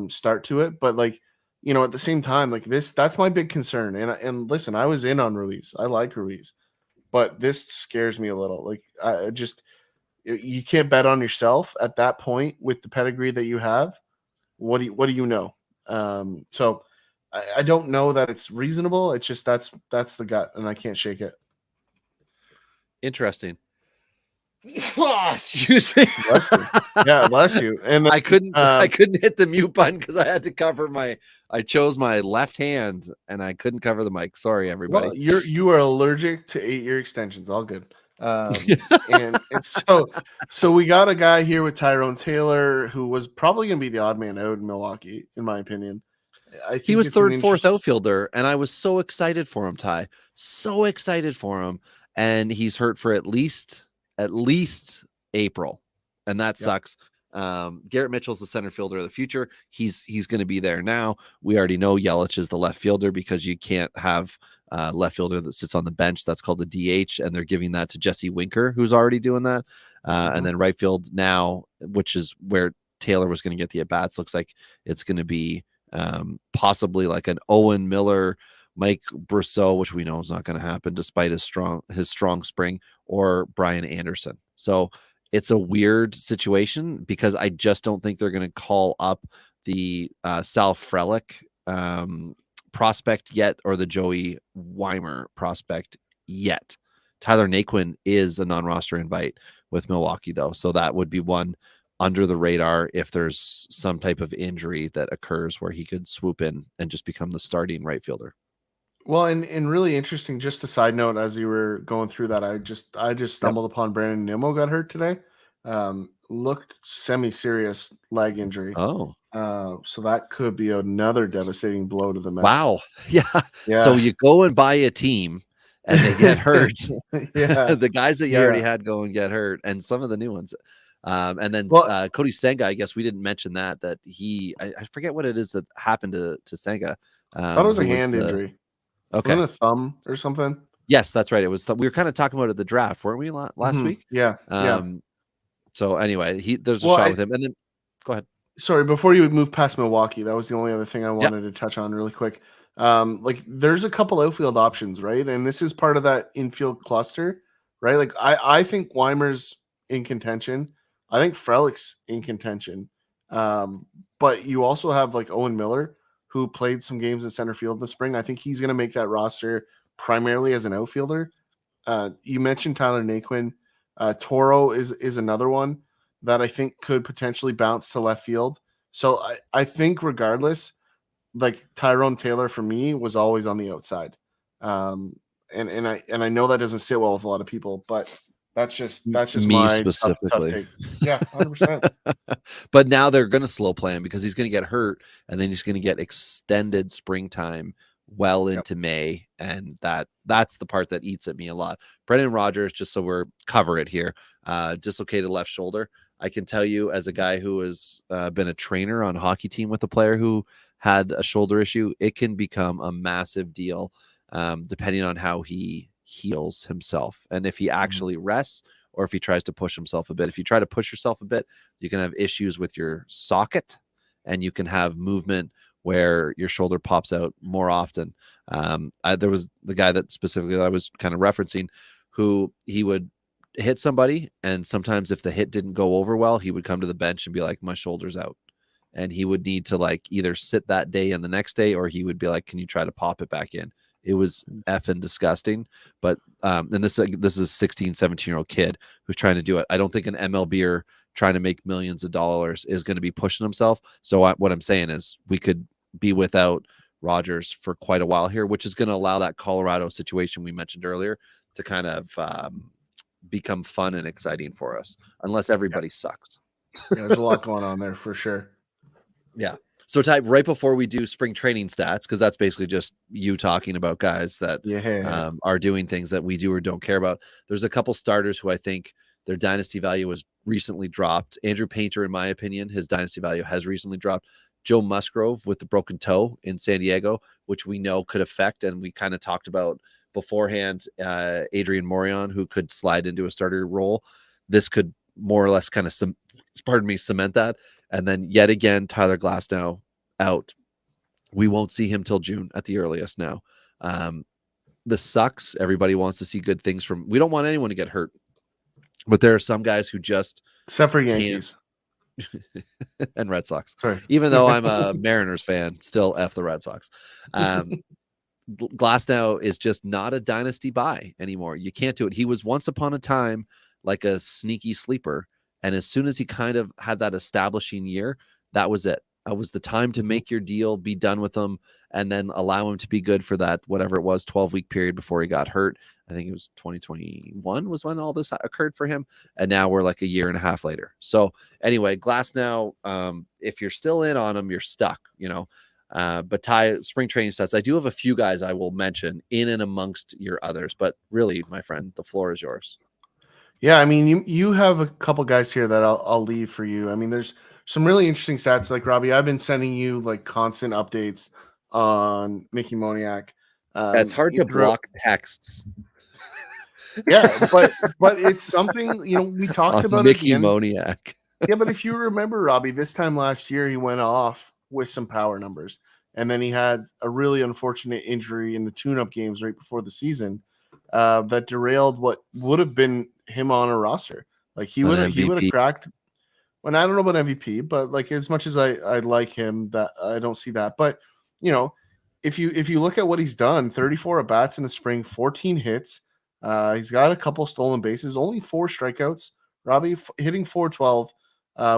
start to it, but like, you know, at the same time, like that's my big concern. And listen, I was in on Ruiz. I like Ruiz, but this scares me a little. Like I just you can't bet on yourself at that point with the pedigree that you have. What do you know? So I don't know that it's reasonable. It's just that's the gut, and I can't shake it. Interesting. Excuse me. Bless you. Yeah, bless you. And then, I couldn't hit the mute button because I had to cover I chose my left hand and I couldn't cover the mic. Sorry, everybody. well, you are allergic to 8-year extensions. All good. And so we got a guy here with Tyrone Taylor who was probably going to be the odd man out in Milwaukee, in my opinion. I think He was it's an third, fourth interest. outfielder, and I was so excited for him, Ty. So excited for him. And he's hurt for at least April. And that Yep. sucks. Garrett Mitchell's the center fielder of the future. He's going to be there now. We already know Yelich is the left fielder because you can't have left fielder that sits on the bench. That's called the DH, and they're giving that to Jesse Winker, who's already doing that. And then right field now, which is where Taylor was going to get the at-bats, looks like it's going to be possibly like an Owen Miller, Mike Brousseau, which we know is not going to happen despite his strong spring, or Brian Anderson. So it's a weird situation because I just don't think they're going to call up the Sal Frelick prospect yet, or the Joey Weimer prospect yet. Tyler Naquin is a non-roster invite with Milwaukee, though, so that would be one under the radar if there's some type of injury that occurs where he could swoop in and just become the starting right fielder. Well, and really interesting, just a side note, as you were going through that, I just stumbled upon Brandon Nimmo got hurt today. Looked semi-serious leg injury. Oh, So that could be another devastating blow to the Mets. wow. Yeah. Yeah. So you go and buy a team and they get hurt. Yeah. The guys that you already had go and get hurt, and some of the new ones. And then Cody Senga, I guess we didn't mention that I forget what it is that happened to Senga. Thought it was a hand injury. Okay. Wasn't it a thumb or something? Yes, that's right. It was. We were kind of talking about it at the draft, weren't we, last week? Yeah. So anyway, there's a shot with him, and then go ahead. Sorry, before you move past Milwaukee, that was the only other thing I wanted to touch on really quick. Like there's a couple outfield options, right? And this is part of that infield cluster, right? Like I think Weimer's in contention. I think Frelick's in contention. But you also have like Owen Miller, who played some games in center field in the spring. I think he's going to make that roster primarily as an outfielder. You mentioned Tyler Naquin. Toro is another one that I think could potentially bounce to left field. So I think regardless, like Tyrone Taylor for me was always on the outside. And I know that doesn't sit well with a lot of people, but that's just me my specifically. tough take. Yeah, 100%. But now they're going to slow play him because he's going to get hurt, and then he's going to get extended springtime well into May, and that's the part that eats at me a lot. Brendan Rodgers, just so we're cover it here, dislocated left shoulder. I can tell you, as a guy who has been a trainer on a hockey team with a player who had a shoulder issue, it can become a massive deal depending on how he heals himself and if he actually rests or if he tries to push himself a bit. If you try to push yourself a bit, you can have issues with your socket, and you can have movement where your shoulder pops out more often. There was the guy that specifically that I was kind of referencing, who he would hit somebody, and sometimes if the hit didn't go over well, he would come to the bench and be like, my shoulder's out. And he would need to like either sit that day and the next day, or he would be like, can you try to pop it back in? It was effing disgusting. But and this is a 16, 17-year-old kid who's trying to do it. I don't think an MLBer trying to make millions of dollars is going to be pushing himself. So what I'm saying is we could be without Rodgers for quite a while here, which is going to allow that Colorado situation we mentioned earlier to kind of become fun and exciting for us, unless everybody sucks. Yeah, there's a lot going on there for sure. Yeah. So Ty, right before we do spring training stats, because that's basically just you talking about guys that are doing things that we do or don't care about. There's a couple starters who I think their dynasty value was recently dropped. Andrew Painter, in my opinion, his dynasty value has recently dropped. Joe Musgrove with the broken toe in San Diego, which we know could affect, and we kind of talked about beforehand, Adrian Morion, who could slide into a starter role. This could more or less kind of cement that. And then yet again, Tyler Glasnow out. We won't see him till June at the earliest now. This sucks. Everybody wants to see good things from. We don't want anyone to get hurt, but there are some guys who just except for Yankees and Red Sox. Sorry. Even though I'm a Mariners fan, still F the Red Sox. Glasnow is just not a dynasty buy anymore. You can't do it. He was once upon a time like a sneaky sleeper. And as soon as he kind of had that establishing year, that was it. That was the time to make your deal, be done with him, and then allow him to be good for that, whatever it was, 12-week period before he got hurt. I think it was 2021 was when all this occurred for him. And now we're like a year and a half later. So anyway, Glasnow, if you're still in on him, you're stuck, but Ty, spring training stats, I do have a few guys I will mention in and amongst your others, but really, my friend, the floor is yours. Yeah, I mean, you have a couple guys here that I'll leave for you. I mean, there's some really interesting stats. Like Robbie, I've been sending you like constant updates on Mickey Moniak. It's hard to block texts. Yeah, but it's something we talked about Mickey Moniak. Yeah, but if you remember, Robbie, this time last year he went off with some power numbers, and then he had a really unfortunate injury in the tune-up games right before the season. That derailed what would have been him on a roster. Like he would have cracked. Well, I don't know about MVP, but like as much as I like him, that I don't see that. But if you look at what he's done, 34 at bats in the spring, 14 hits. He's got a couple stolen bases, only 4 strikeouts. Robbie hitting 412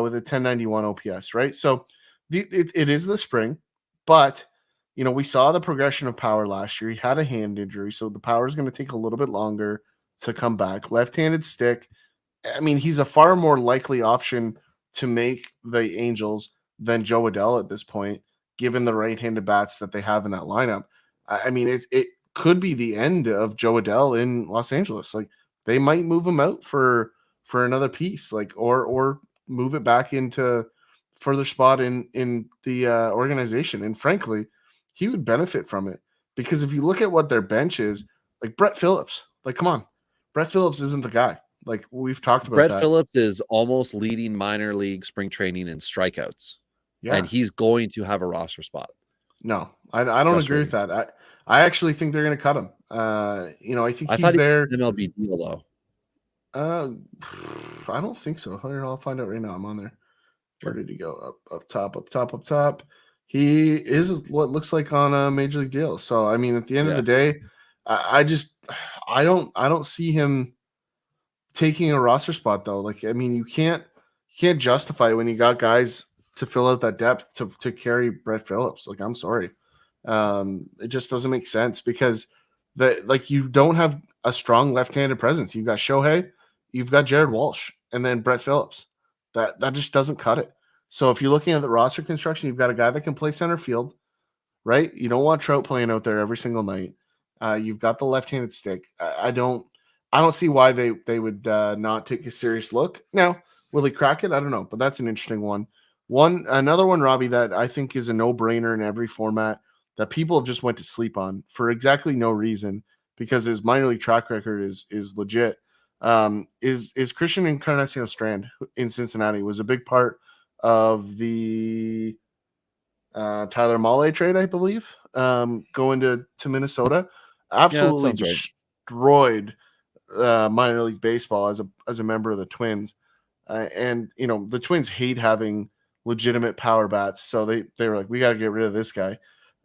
with a 1091 OPS, right? So it is the spring, but we saw the progression of power last year. He had a hand injury, so the power is going to take a little bit longer to come back. Left-handed stick. I mean, he's a far more likely option to make the Angels than Joe Adell at this point, given the right-handed bats that they have in that lineup. I mean, it could be the end of Joe Adell in Los Angeles. Like they might move him out for another piece, like or move it back into further spot in the organization. And frankly, he would benefit from it because if you look at what their bench is, like Brett Phillips, like come on, Brett Phillips isn't the guy. Like we've talked about. Brett Phillips is almost leading minor league spring training in strikeouts, and he's going to have a roster spot. No, I don't agree with that. I actually think they're going to cut him. I think he's there. MLB deal though. I don't think so. I'll find out right now. I'm on there. Where did he go? Up top. He is what looks like on a major league deal. So I mean, at the end of the day, I don't see him taking a roster spot though. Like I mean, you can't justify when you got guys to fill out that depth to carry Brett Phillips. Like I'm sorry, it just doesn't make sense because you don't have a strong left-handed presence. You've got Shohei, you've got Jared Walsh, and then Brett Phillips. That just doesn't cut it. So if you're looking at the roster construction, you've got a guy that can play center field, right? You don't want Trout playing out there every single night. You've got the left-handed stick. I don't see why they would not take a serious look. Now, will he crack it? I don't know, but that's an interesting one. Another one, Robbie, that I think is a no-brainer in every format that people have just went to sleep on for exactly no reason because his minor league track record is legit. Is Christian Encarnacion Strand in Cincinnati was a big part of the Tyler Mahle trade, I believe, going to Minnesota. Absolutely destroyed minor league baseball as a member of the Twins. And the Twins hate having legitimate power bats, so they were like, we got to get rid of this guy.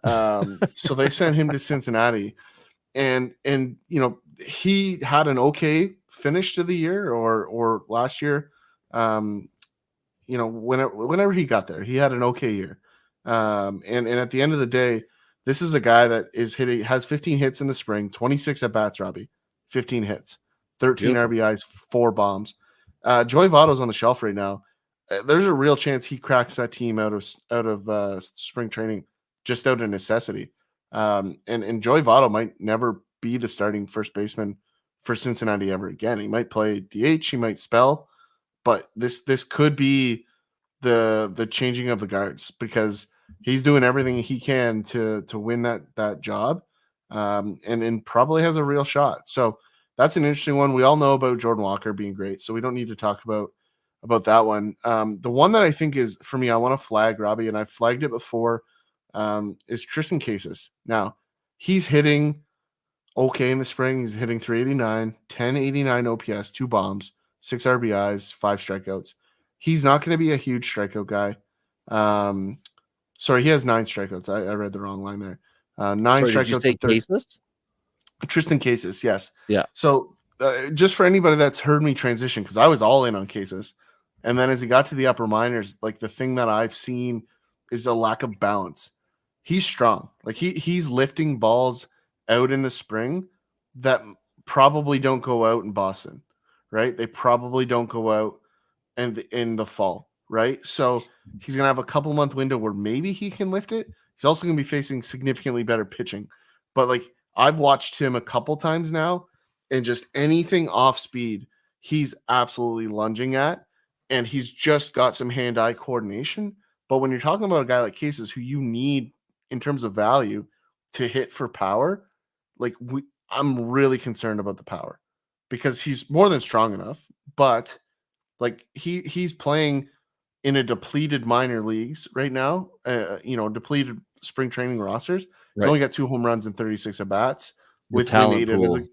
So they sent him to Cincinnati, and he had an okay finish to the year or last year. Whenever he got there, he had an okay year. And at the end of the day, this is a guy that has 15 hits in the spring, 26 at bats, Robbie, 15 hits, 13 RBIs, 4 bombs. Joey Votto's on the shelf right now. there's a real chance he cracks that team out of spring training just out of necessity. And Joey Votto might never be the starting first baseman for Cincinnati ever again. He might play DH, he might spell, but this could be the changing of the guards, because he's doing everything he can to win that job, and probably has a real shot. So that's an interesting one. We all know about Jordan Walker being great, so we don't need to talk about that one. The one that I think is, for me, I want to flag, Robbie, and I've flagged it before, is Tristan Casas. Now, he's hitting okay in the spring. He's hitting 389, 1089 OPS, 2 bombs, 6 RBIs, 5 strikeouts. He's not going to be a huge strikeout guy. Sorry, he has 9 strikeouts. I read the wrong line there. 9 Sorry, strikeouts. did you say Casas? Tristan Casas, yes. Yeah. So just for anybody that's heard me transition, because I was all in on Casas, and then as he got to the upper minors, like, the thing that I've seen is a lack of balance. He's strong. Like, he's lifting balls out in the spring that probably don't go out in Boston, right? They probably don't go out in the fall, right? So he's going to have a couple month window where maybe he can lift it. He's also going to be facing significantly better pitching. But, like, I've watched him a couple times now, and just anything off speed, he's absolutely lunging at, and he's just got some hand-eye coordination. But when you're talking about a guy like Casas, who you need in terms of value to hit for power, like, I'm really concerned about the power, because he's more than strong enough, but, like, he's playing in a depleted minor leagues right now, depleted spring training rosters. He's only got 2 home runs and 36 at bats with talent native pool.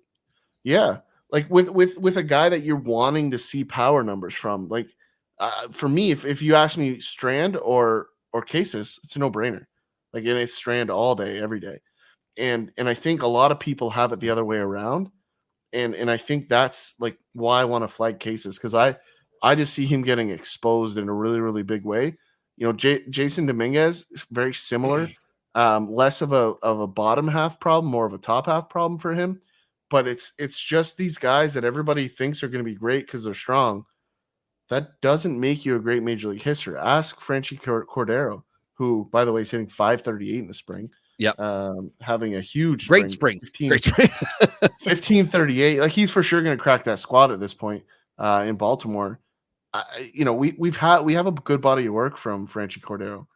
like with a guy that you're wanting to see power numbers from. Like, for me, if you ask me Strand or Casas, it's a no brainer. Like, and it's Strand all day, every day. And I think a lot of people have it the other way around. And I think that's, like, why I want to flag Casas, because I just see him getting exposed in a really, really big way. Jason Dominguez is very similar, less of a bottom half problem, more of a top half problem for him. But it's just these guys that everybody thinks are going to be great because they're strong. That doesn't make you a great major league hitter. Ask Franchi Cordero, who, by the way, is hitting 538 in the spring. Yep. Having a huge Great spring. 1538. Like, he's for sure going to crack that squad at this point in Baltimore. We have a good body of work from Franchi Cordero.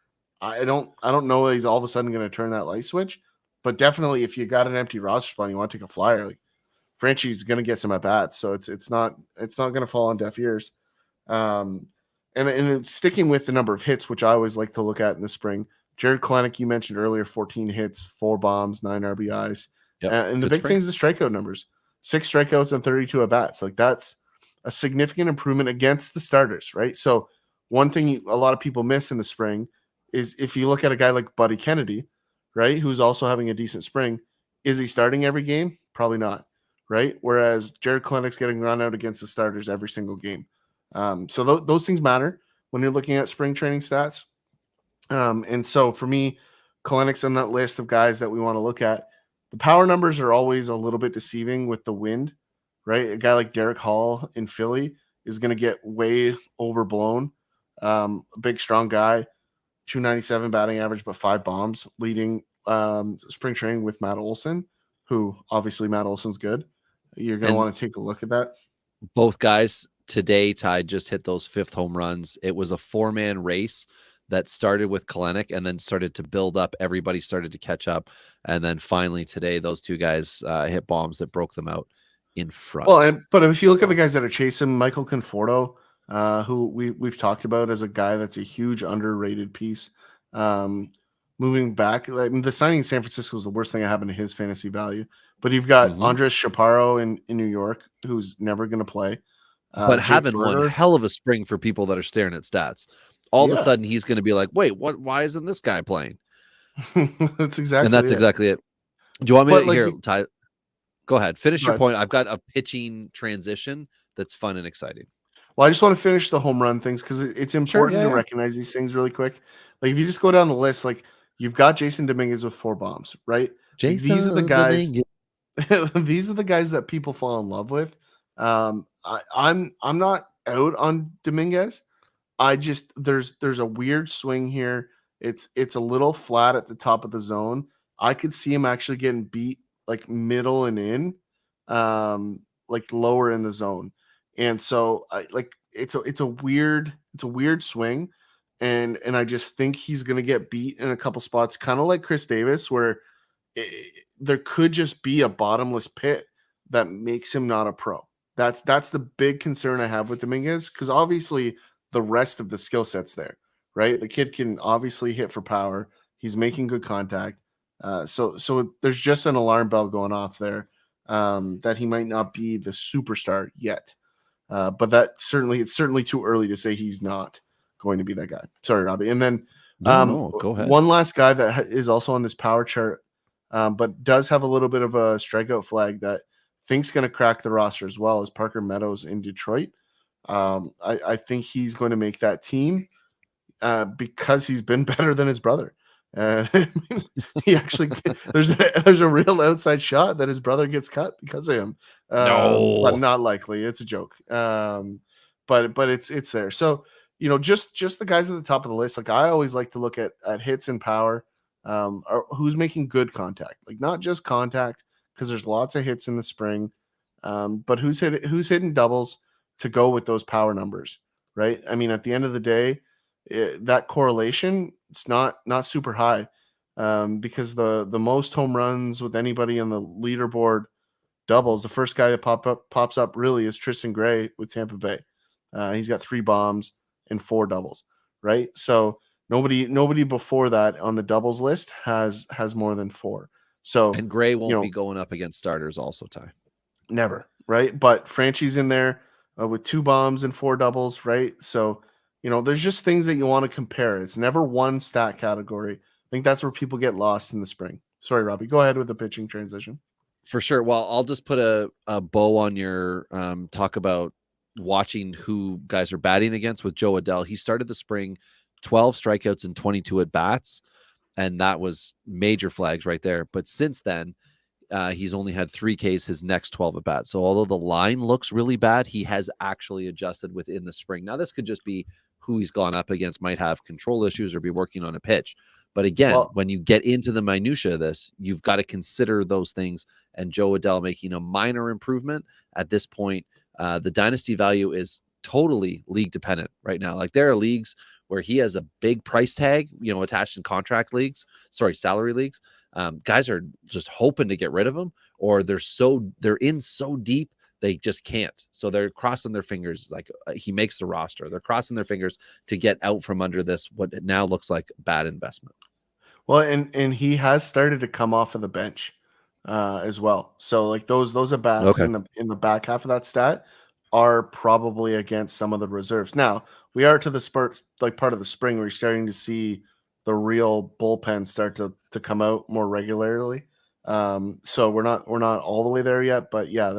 I don't know that he's all of a sudden going to turn that light switch, but definitely if you got an empty roster spot and you want to take a flyer, like, Franchi's going to get some at bats. So it's not going to fall on deaf ears. And sticking with the number of hits, which I always like to look at in the spring, Jared Kelenic, you mentioned earlier, 14 hits, 4 bombs, 9 RBIs. Yep. And the big thing is the strikeout numbers. 6 strikeouts and 32 at bats. Like, that's a significant improvement against the starters, right? So one thing a lot of people miss in the spring is, if you look at a guy like Buddy Kennedy, right, who's also having a decent spring, is he starting every game? Probably not, right? Whereas Jared Kelenic's getting run out against the starters every single game. So those things matter when you're looking at spring training stats. And so for me, Kelenic's on that list of guys that we want to look at. The power numbers are always a little bit deceiving with the wind, right? A guy like Derek Hall in Philly is going to get way overblown. A big, strong guy, 297 batting average, but 5 bombs, leading spring training with Matt Olson, who obviously Matt Olson's good. You're going to want to take a look at that. Both guys today, Ty, just hit those 5th home runs. It was a 4-man race that started with Kelenic and then started to build up. Everybody started to catch up. And then finally today, those 2 guys hit bombs that broke them out in front. Well, but if you look at the guys that are chasing, Michael Conforto, who we've talked about as a guy that's a huge underrated piece. Moving back, the signing in San Francisco is the worst thing that happened to his fantasy value. But you've got Andres Chaparro in New York, who's never going to play. But Jake having Berger, one hell of a spring for people that are staring at stats. All of a sudden, he's going to be like, wait, what? Why isn't this guy playing? That's exactly And that's it. exactly it. Do you want me to hear, Ty? Go ahead. Finish your point. I've got a pitching transition that's fun and exciting. Well, I just want to finish the home run things because it's important to recognize these things really quick. Like, if you just go down the list, like, you've got Jason Dominguez with 4 bombs, right? These are the guys. These are the guys that people fall in love with. I'm not out on Dominguez. there's a weird swing here. It's a little flat at the top of the zone. I could see him actually getting beat like middle and in, like lower in the zone. And so I like it's a weird swing. And I just think he's gonna get beat in a couple spots, kind of like Chris Davis, where there could just be a bottomless pit that makes him not a pro. That's the big concern I have with Dominguez, because obviously the rest of the skill set's there, right? The kid can obviously hit for power. He's making good contact. So there's just an alarm bell going off there, that he might not be the superstar yet. But it's certainly too early to say he's not going to be that guy. Sorry, Robbie. And then No, go ahead. one last guy that is also on this power chart, but does have a little bit of a strikeout flag that think's going to crack the roster as well, as Parker Meadows in Detroit. I think he's going to make that team because he's been better than his brother. He actually there's a real outside shot that his brother gets cut because of him. But not likely. It's a joke. But it's there. So just the guys at the top of the list. Like, I always like to look at hits and power. Or who's making good contact, like not just contact, because there's lots of hits in the spring, but who's hitting doubles to go with those power numbers, right? I mean, at the end of the day, that correlation, it's not super high, because the most home runs with anybody on the leaderboard doubles, the first guy that pops up really is Tristan Gray with Tampa Bay. He's got 3 bombs and 4 doubles, right? So nobody before that on the doubles list has more than 4. So, and Gray won't be going up against starters also, Ty. Never, right? But Franchi's in there with 2 bombs and 4 doubles, right? So, there's just things that you want to compare. It's never one stat category. I think that's where people get lost in the spring. Sorry, Robbie. Go ahead with the pitching transition. For sure. Well, I'll just put a bow on your talk about watching who guys are batting against with Joe Adell. He started the spring 12 strikeouts and 22 at bats, and that was major flags right there. But since then, he's only had 3 Ks his next 12 at bats. So although the line looks really bad, he has actually adjusted within the spring. Now, this could just be who he's gone up against, might have control issues or be working on a pitch. But again, when you get into the minutia of this, you've got to consider those things. And Joe Adell making a minor improvement at this point, the dynasty value is totally league dependent right now. Like, there are leagues where he has a big price tag, attached in salary leagues. Guys are just hoping to get rid of him, or they're in so deep they just can't. So they're crossing their fingers. Like, he makes the roster. They're crossing their fingers to get out from under this, what it now looks like bad investment. Well, and he has started to come off of the bench as well. So like those at bats in the back half of that stat are probably against some of the reserves. Now, we are to the spurt, like part of the spring, where you're starting to see the real bullpen start to come out more regularly. So we're not all the way there yet, but yeah,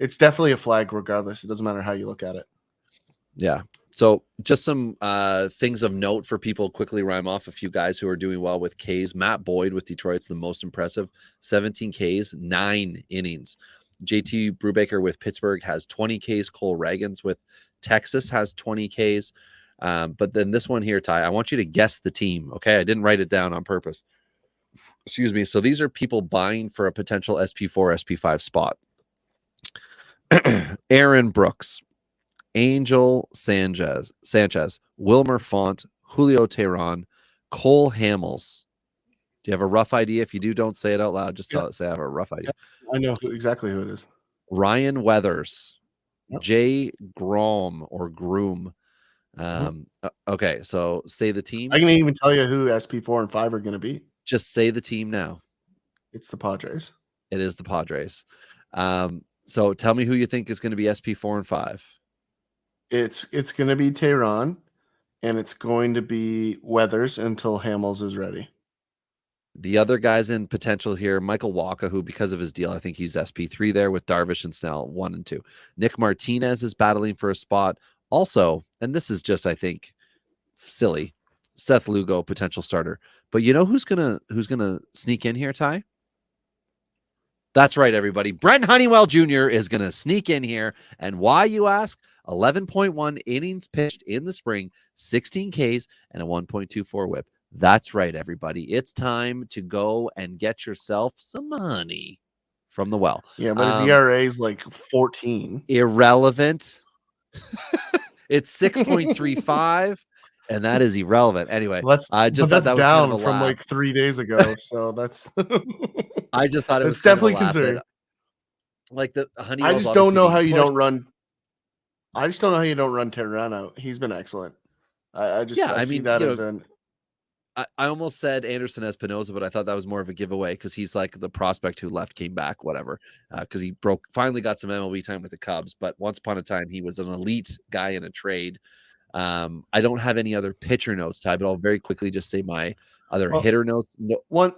it's definitely a flag regardless. It doesn't matter how you look at it. Yeah. So just some things of note for people, quickly rhyme off a few guys who are doing well with Ks. Matt Boyd with Detroit's the most impressive, 17 Ks, 9 innings. JT Brubaker with Pittsburgh has 20 Ks. Cole Ragans with Texas has 20 Ks. But then this one here, Ty, I want you to guess the team. Okay. I didn't write it down on purpose. Excuse me. So these are people buying for a potential SP4, SP5 spot. Aaron Brooks, Angel Sanchez, Wilmer Font, Julio Teheran, Cole Hamels. Do you have a rough idea? If you do, don't say it out loud. Just say I have a rough idea. I know exactly who it is. Ryan Weathers, Jay Grom or Groom. Okay, so say the team. I can even tell you who SP4 and 5 are going to be. Just say the team now. It's the Padres. It is the Padres. So tell me who you think is going to be SP4 and 5. It's going to be Teheran, and it's going to be Weathers until Hamels is ready. The other guys in potential here, Michael Wacha, who because of his deal, I think he's SP3 there with Darvish and Snell 1 and 2. Nick Martinez is battling for a spot. Also, and this is just, I think, silly, Seth Lugo, potential starter. But you know who's gonna sneak in here, Ty? That's right, everybody. Brent Honeywell Jr. is gonna sneak in here. And why, you ask? 11.1 innings pitched in the spring, 16 Ks, and a 1.24 whip. That's right, everybody. It's time to go and get yourself some money from the well. Yeah, but his ERA is like 14. Irrelevant. It's 6.35, and that is irrelevant. Anyway, I just thought that was down kind of a from laugh. like 3 days ago. So that's I just thought it was that's kind of a definitely laugh that, concerning. like the I Honeywell's just don't know obviously how being you pushed. don't run. I just don't know how you don't run Tirano. He's been excellent. I see mean, that as an. I almost said Anderson Espinosa, but I thought that was more of a giveaway because he's like the prospect who left, came back, whatever. Because he finally got some MLB time with the Cubs. But once upon a time, he was an elite guy in a trade. I don't have any other pitcher notes, Ty, but I'll very quickly just say my other hitter notes. One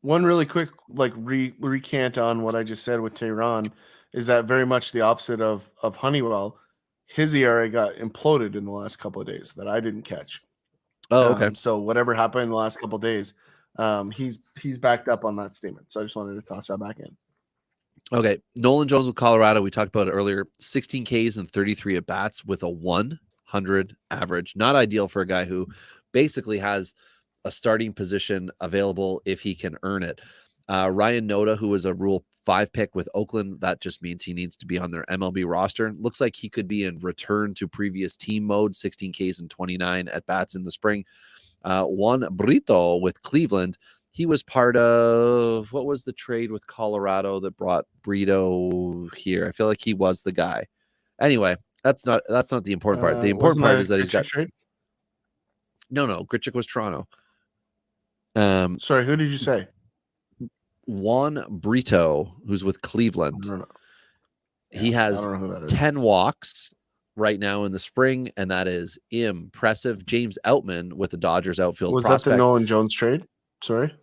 really quick recant on what I just said with Tehran is that very much the opposite of Honeywell. His ERA got imploded in the last couple of days that I didn't catch. Oh, okay. So whatever happened in the last couple of days, he's backed up on that statement. So I just wanted to toss that back in. Okay. Nolan Jones with Colorado. We talked about it earlier. 16 Ks and 33 at bats with a 100 average. Not ideal for a guy who basically has a starting position available if he can earn it. Ryan Noda, who was a Rule 5 pick with Oakland, that just means he needs to be on their MLB roster. Looks like he could be in return to previous team mode, 16 Ks and 29 at bats in the spring. Juan Brito with Cleveland. He was part of, what was the trade with Colorado that brought Brito here? I feel like he was the guy. Anyway, that's not the important part. The important part is that he's got trade. No, Grichuk was Toronto. Sorry, who did you say? Juan Brito, who's with Cleveland. I don't know. He has I don't know who that is. 10 walks right now in the spring, and that is impressive. James Outman with the Dodgers outfield Was prospect. that the Nolan Jones trade? Sorry.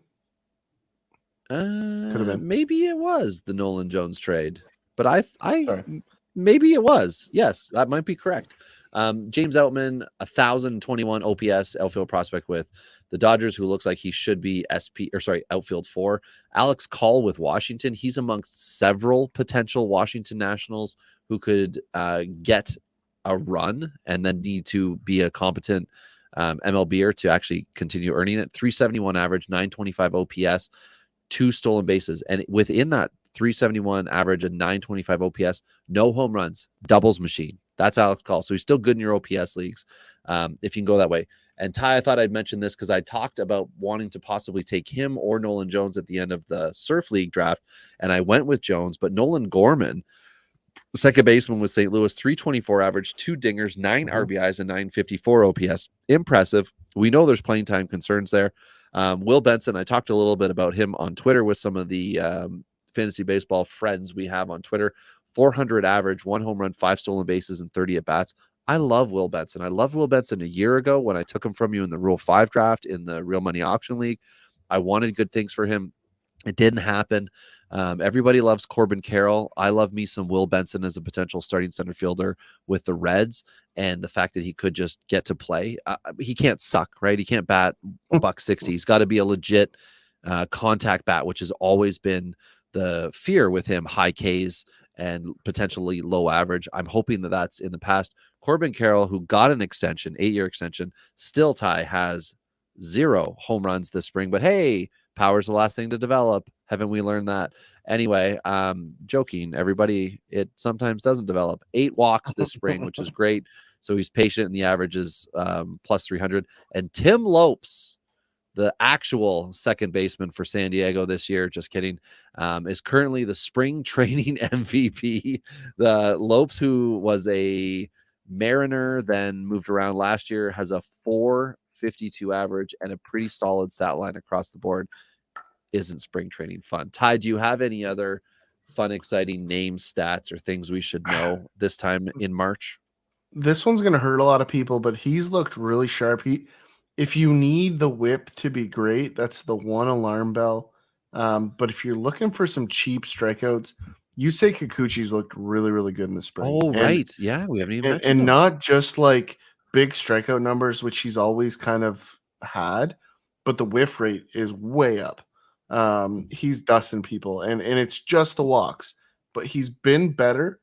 Could have been. Maybe it was the Nolan Jones trade, but I Sorry. maybe it was. Yes, that might be correct. James Outman, 1,021 OPS outfield prospect with the Dodgers, who looks like he should be outfield 4. Alex Call with Washington. He's amongst several potential Washington Nationals who could get a run and then need to be a competent MLBer to actually continue earning it. 371 average, 925 OPS, 2 stolen bases. And within that 371 average and 925 OPS, no home runs, doubles machine. That's Alex Call. So he's still good in your OPS leagues if you can go that way. And Ty, I thought I'd mention this because I talked about wanting to possibly take him or Nolan Jones at the end of the Surf League draft. And I went with Jones, but Nolan Gorman, the second baseman with St. Louis, 324 average, 2 dingers, 9 RBIs, and 954 OPS. Impressive. We know there's playing time concerns there. Will Benson, I talked a little bit about him on Twitter with some of the fantasy baseball friends we have on Twitter. 400 average, 1 home run, 5 stolen bases, and 30 at bats. I love Will Benson. I loved Will Benson a year ago when I took him from you in the Rule 5 draft in the Real Money Auction League. I wanted good things for him. It didn't happen. Everybody loves Corbin Carroll. I love me some Will Benson as a potential starting center fielder with the Reds, and the fact that he could just get to play. He can't suck, right? He can't bat $160. He's got to be a legit contact bat, which has always been the fear with him, high Ks and potentially low average. I'm hoping that that's in the past. Corbin Carroll, who got an extension, 8-year extension, still Ty has 0 home runs this spring. But hey, power's the last thing to develop. Haven't we learned that? Anyway, joking, everybody, it sometimes doesn't develop. 8 walks this spring, which is great. So he's patient, and the average is plus 300. And Tim Lopes, the actual second baseman for San Diego this year, just kidding, is currently the spring training MVP. The Lopes, who was a Mariner, then moved around last year, has a 452 average and a pretty solid stat line across the board. Isn't spring training fun? Ty, do you have any other fun, exciting names, stats, or things we should know this time in March? This one's going to hurt a lot of people, but he's looked really sharp. If you need the whip to be great, that's the one alarm bell. But if you're looking for some cheap strikeouts, Yusei Kikuchi's looked really, really good in the spring. Oh, right. Yeah, we haven't even mentioned and him. not just like big strikeout numbers, which he's always kind of had, but the whiff rate is way up. He's dusting people, and it's just the walks, but he's been better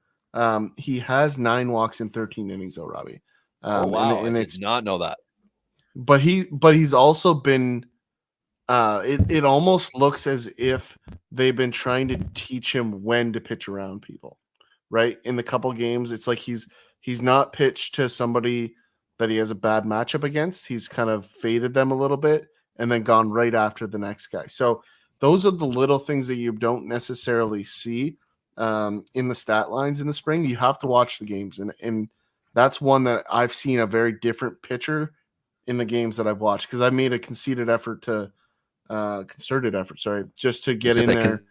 He has 9 walks in 13 innings, though, Robbie. Oh wow, And I it's did not know that. but he's also been. It almost looks as if they've been trying to teach him when to pitch around people, right? In the couple games, it's like he's not pitched to somebody that he has a bad matchup against. He's kind of faded them a little bit and then gone right after the next guy. So those are the little things that you don't necessarily see in the stat lines in the spring. You have to watch the games, and that's one that I've seen a very different pitcher in the games that I've watched because I made a concerted effort, sorry, just to I was get gonna in say there.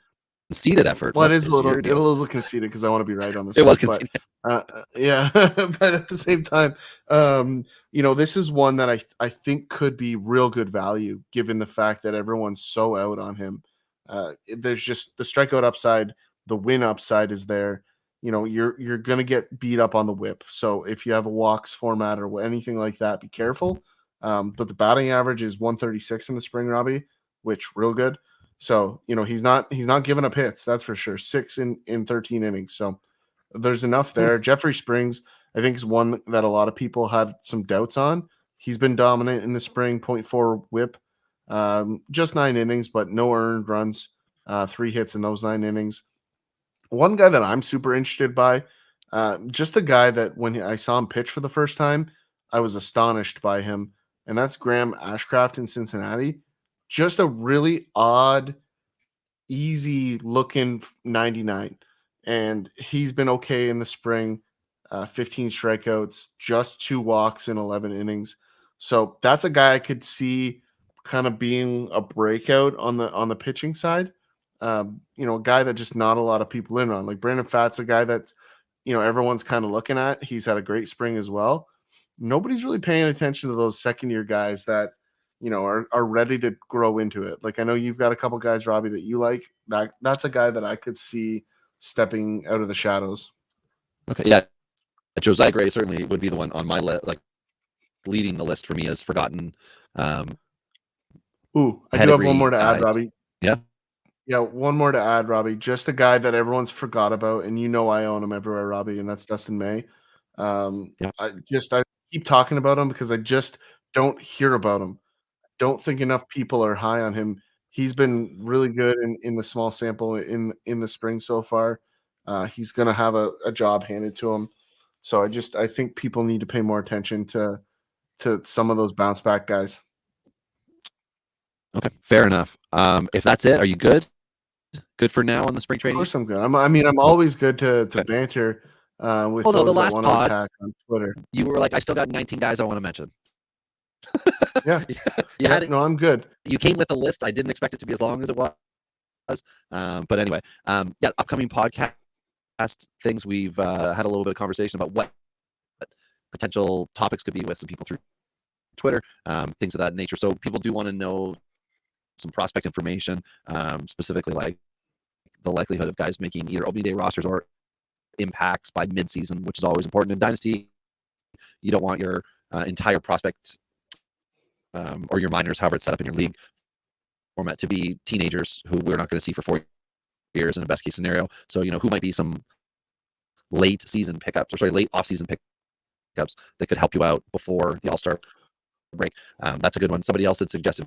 conceited effort. Well, What is your it is a deal? little conceited because I want to be right on this It one, was but conceited. yeah, but at the same time, this is one that I think could be real good value given the fact that everyone's so out on him. There's just the strikeout upside, the win upside is there. You're gonna get beat up on the whip. So if you have a walks format or anything like that, be careful. But the batting average is 136 in the spring, Robbie, which real good. So he's not giving up hits, that's for sure. 6 in 13 innings. So there's enough there. Jeffrey Springs, I think, is one that a lot of people had some doubts on. He's been dominant in the spring, 0.4 whip, just 9 innings, but no earned runs, 3 hits in those 9 innings. One guy that I'm super interested by, just a guy that when I saw him pitch for the first time, I was astonished by him, and that's Graham Ashcraft in Cincinnati. Just a really odd, easy looking 99. And he's been okay in the spring, 15 strikeouts, just 2 walks in 11 innings. So that's a guy I could see kind of being a breakout on the pitching side. A guy that just not a lot of people in on. Like Brandon Pfaadt's a guy that's everyone's kind of looking at. He's had a great spring as well. Nobody's really paying attention to those second year guys that are ready to grow into it. Like I know you've got a couple guys, Robbie, that you like. That's a guy that I could see stepping out of the shadows. Okay, yeah. Josiah Gray certainly would be the one on my list, like leading the list for me as forgotten. Ooh, I do have one more to add, guys. Robbie. Yeah. Yeah, one more to add, Robbie. Just a guy that everyone's forgot about, and I own him everywhere, Robbie, and that's Dustin May. Yeah. I keep talking about him because I just don't hear about him. Don't think enough people are high on him. He's been really good in the small sample in the spring so far. He's going to have a job handed to him. So I think people need to pay more attention to some of those bounce back guys. Okay, fair enough. If that's it, are you good? Good for now on the spring Of training? course I'm good. I'm always good to banter with Although those the that last want to pod, attack on Twitter. you were like, I still got 19 guys I want to mention. Yeah. No, I'm good. You came with a list. I didn't expect it to be as long as it was. But anyway, upcoming podcast things. We've had a little bit of conversation about what potential topics could be with some people through Twitter, things of that nature. So people do want to know some prospect information, specifically like the likelihood of guys making either opening day rosters or impacts by midseason, which is always important in Dynasty. You don't want your entire prospect or your minors, however it's set up in your league format, to be teenagers who we're not going to see for 4 years in a best case scenario. So, who might be some late off season pickups that could help you out before the All-Star break. That's a good one. Somebody else had suggested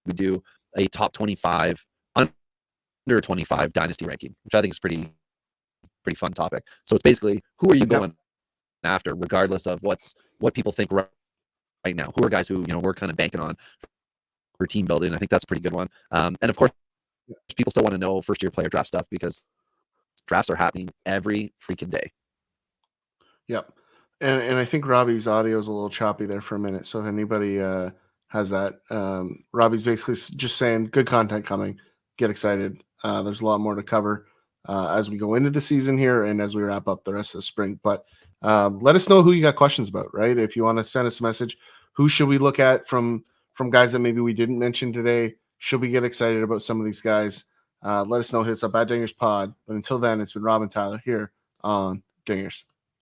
we do a top 25 under 25 dynasty ranking, which I think is pretty fun topic. So it's basically, who are you going after, regardless of what people think right now? Who are guys who we're kind of banking on for team building? I think that's a pretty good one. And of course, people still want to know first year player draft stuff because drafts are happening every freaking day. Yep. And I think Robbie's audio is a little choppy there for a minute. So if anybody has that, Robbie's basically just saying good content coming. Get excited. There's a lot more to cover as we go into the season here and as we wrap up the rest of the spring. But let us know who you got questions about, right? If you want to send us a message, who should we look at from guys that maybe we didn't mention today? Should we get excited about some of these guys? Let us know. Hit us up at Dingers Pod. But until then, it's been Rob and Tyler here on Dingers.